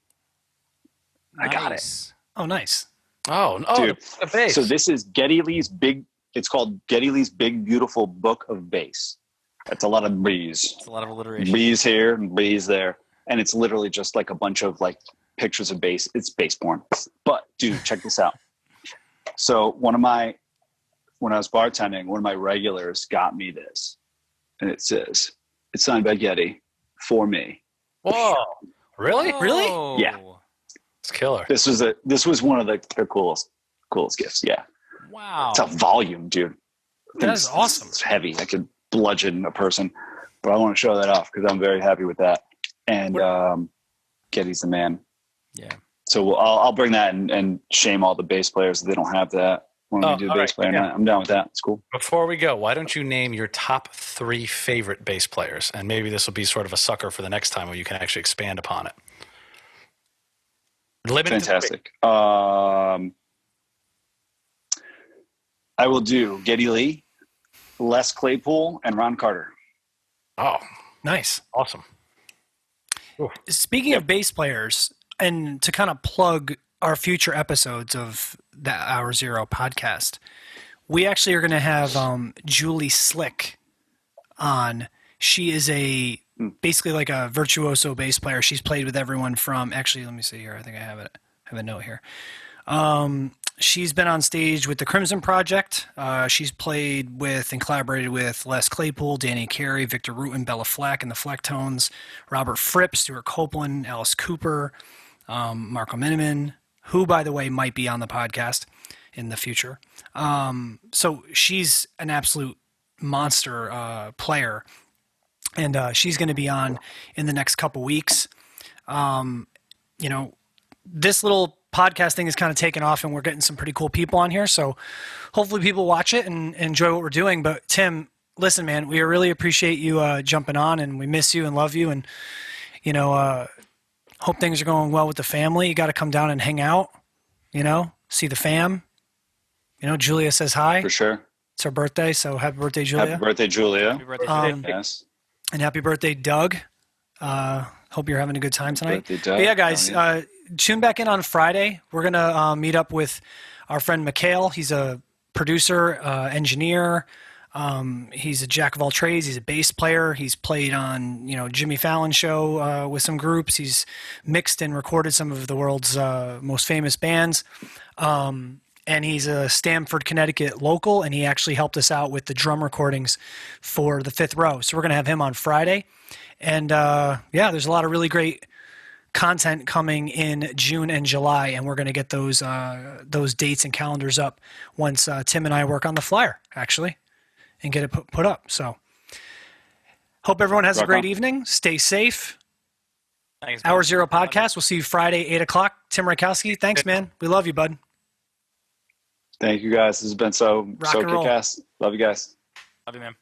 S4: I got it.
S2: Nice.
S1: Oh, nice.
S3: Oh,
S4: Dude,
S3: the bass.
S4: So this is Geddy Lee's it's called Geddy Lee's Big Beautiful Book of Bass. That's a lot of breeze.
S2: It's a lot of alliteration.
S4: Breeze here and breeze there. And it's literally just like a bunch of like pictures of bass. It's bass porn. But dude, check this out. So when I was bartending, one of my regulars got me this. And it says, it's signed by Geddy for me.
S3: Whoa, really?
S2: Oh.
S4: Yeah.
S3: It's killer.
S4: This was one of the coolest gifts. Yeah.
S2: Wow.
S4: It's a volume, dude.
S1: That is awesome.
S4: It's heavy. I could bludgeon a person, but I want to show that off because I'm very happy with that. And Geddy's the man.
S2: Yeah.
S4: So I'll bring that and shame all the bass players that they don't have that when we do the bass player night. I'm down with that. It's cool.
S3: Before we go, why don't you name your top 3 favorite bass players? And maybe this will be sort of a sucker for the next time where you can actually expand upon it. Limited to 3.
S4: Fantastic. I will do Geddy Lee, Les Claypool, and Ron Carter.
S3: Oh,
S1: Nice.
S3: awesome.
S1: Speaking of bass players, and to kind of plug our future episodes of the Hour Zero podcast, we actually are going to have Julie Slick on. She is basically like a virtuoso bass player. She's played with everyone from, actually, let me see here. I think I have a note here. She's been on stage with the Crimson Project. She's played with and collaborated with Les Claypool, Danny Carey, Victor Rutan, Bella Fleck and the Flecktones, Robert Fripp, Stuart Copeland, Alice Cooper, Marco Miniman, who, by the way, might be on the podcast in the future. So she's an absolute monster player, and she's going to be on in the next couple weeks. This little podcast thing is kind of taken off and we're getting some pretty cool people on here. So hopefully people watch it and enjoy what we're doing. But Tim, listen, man, we really appreciate you jumping on, and we miss you and love you. And, Hope things are going well with the family. You got to come down and hang out, see the fam. Julia says hi.
S4: For sure.
S1: It's her birthday, so happy birthday, Julia.
S4: Happy birthday, Julia.
S2: Happy birthday,
S4: yes.
S1: And happy birthday, Doug. Hope you're having a good time tonight.
S4: Birthday, Doug.
S1: But yeah, guys, tune back in on Friday. We're going to meet up with our friend Mikhail. He's a producer, engineer. He's a jack of all trades. He's a bass player. He's played on, Jimmy Fallon show with some groups. He's mixed and recorded some of the world's most famous bands. And he's a Stamford, Connecticut local, and he actually helped us out with the drum recordings for the Fifth Row. So we're going to have him on Friday. And there's a lot of really great content coming in June and July, and we're going to get those dates and calendars up once Tim and I work on the flyer, actually, and get it put up. So hope everyone has a great evening. Stay safe.
S2: Thanks,
S1: Hour Zero podcast. We'll see you Friday, 8 o'clock. Tim Rykoski, thanks, man. We love you, bud.
S4: Thank you, guys. This has been so kick-ass. Love you guys.
S2: Love you, man.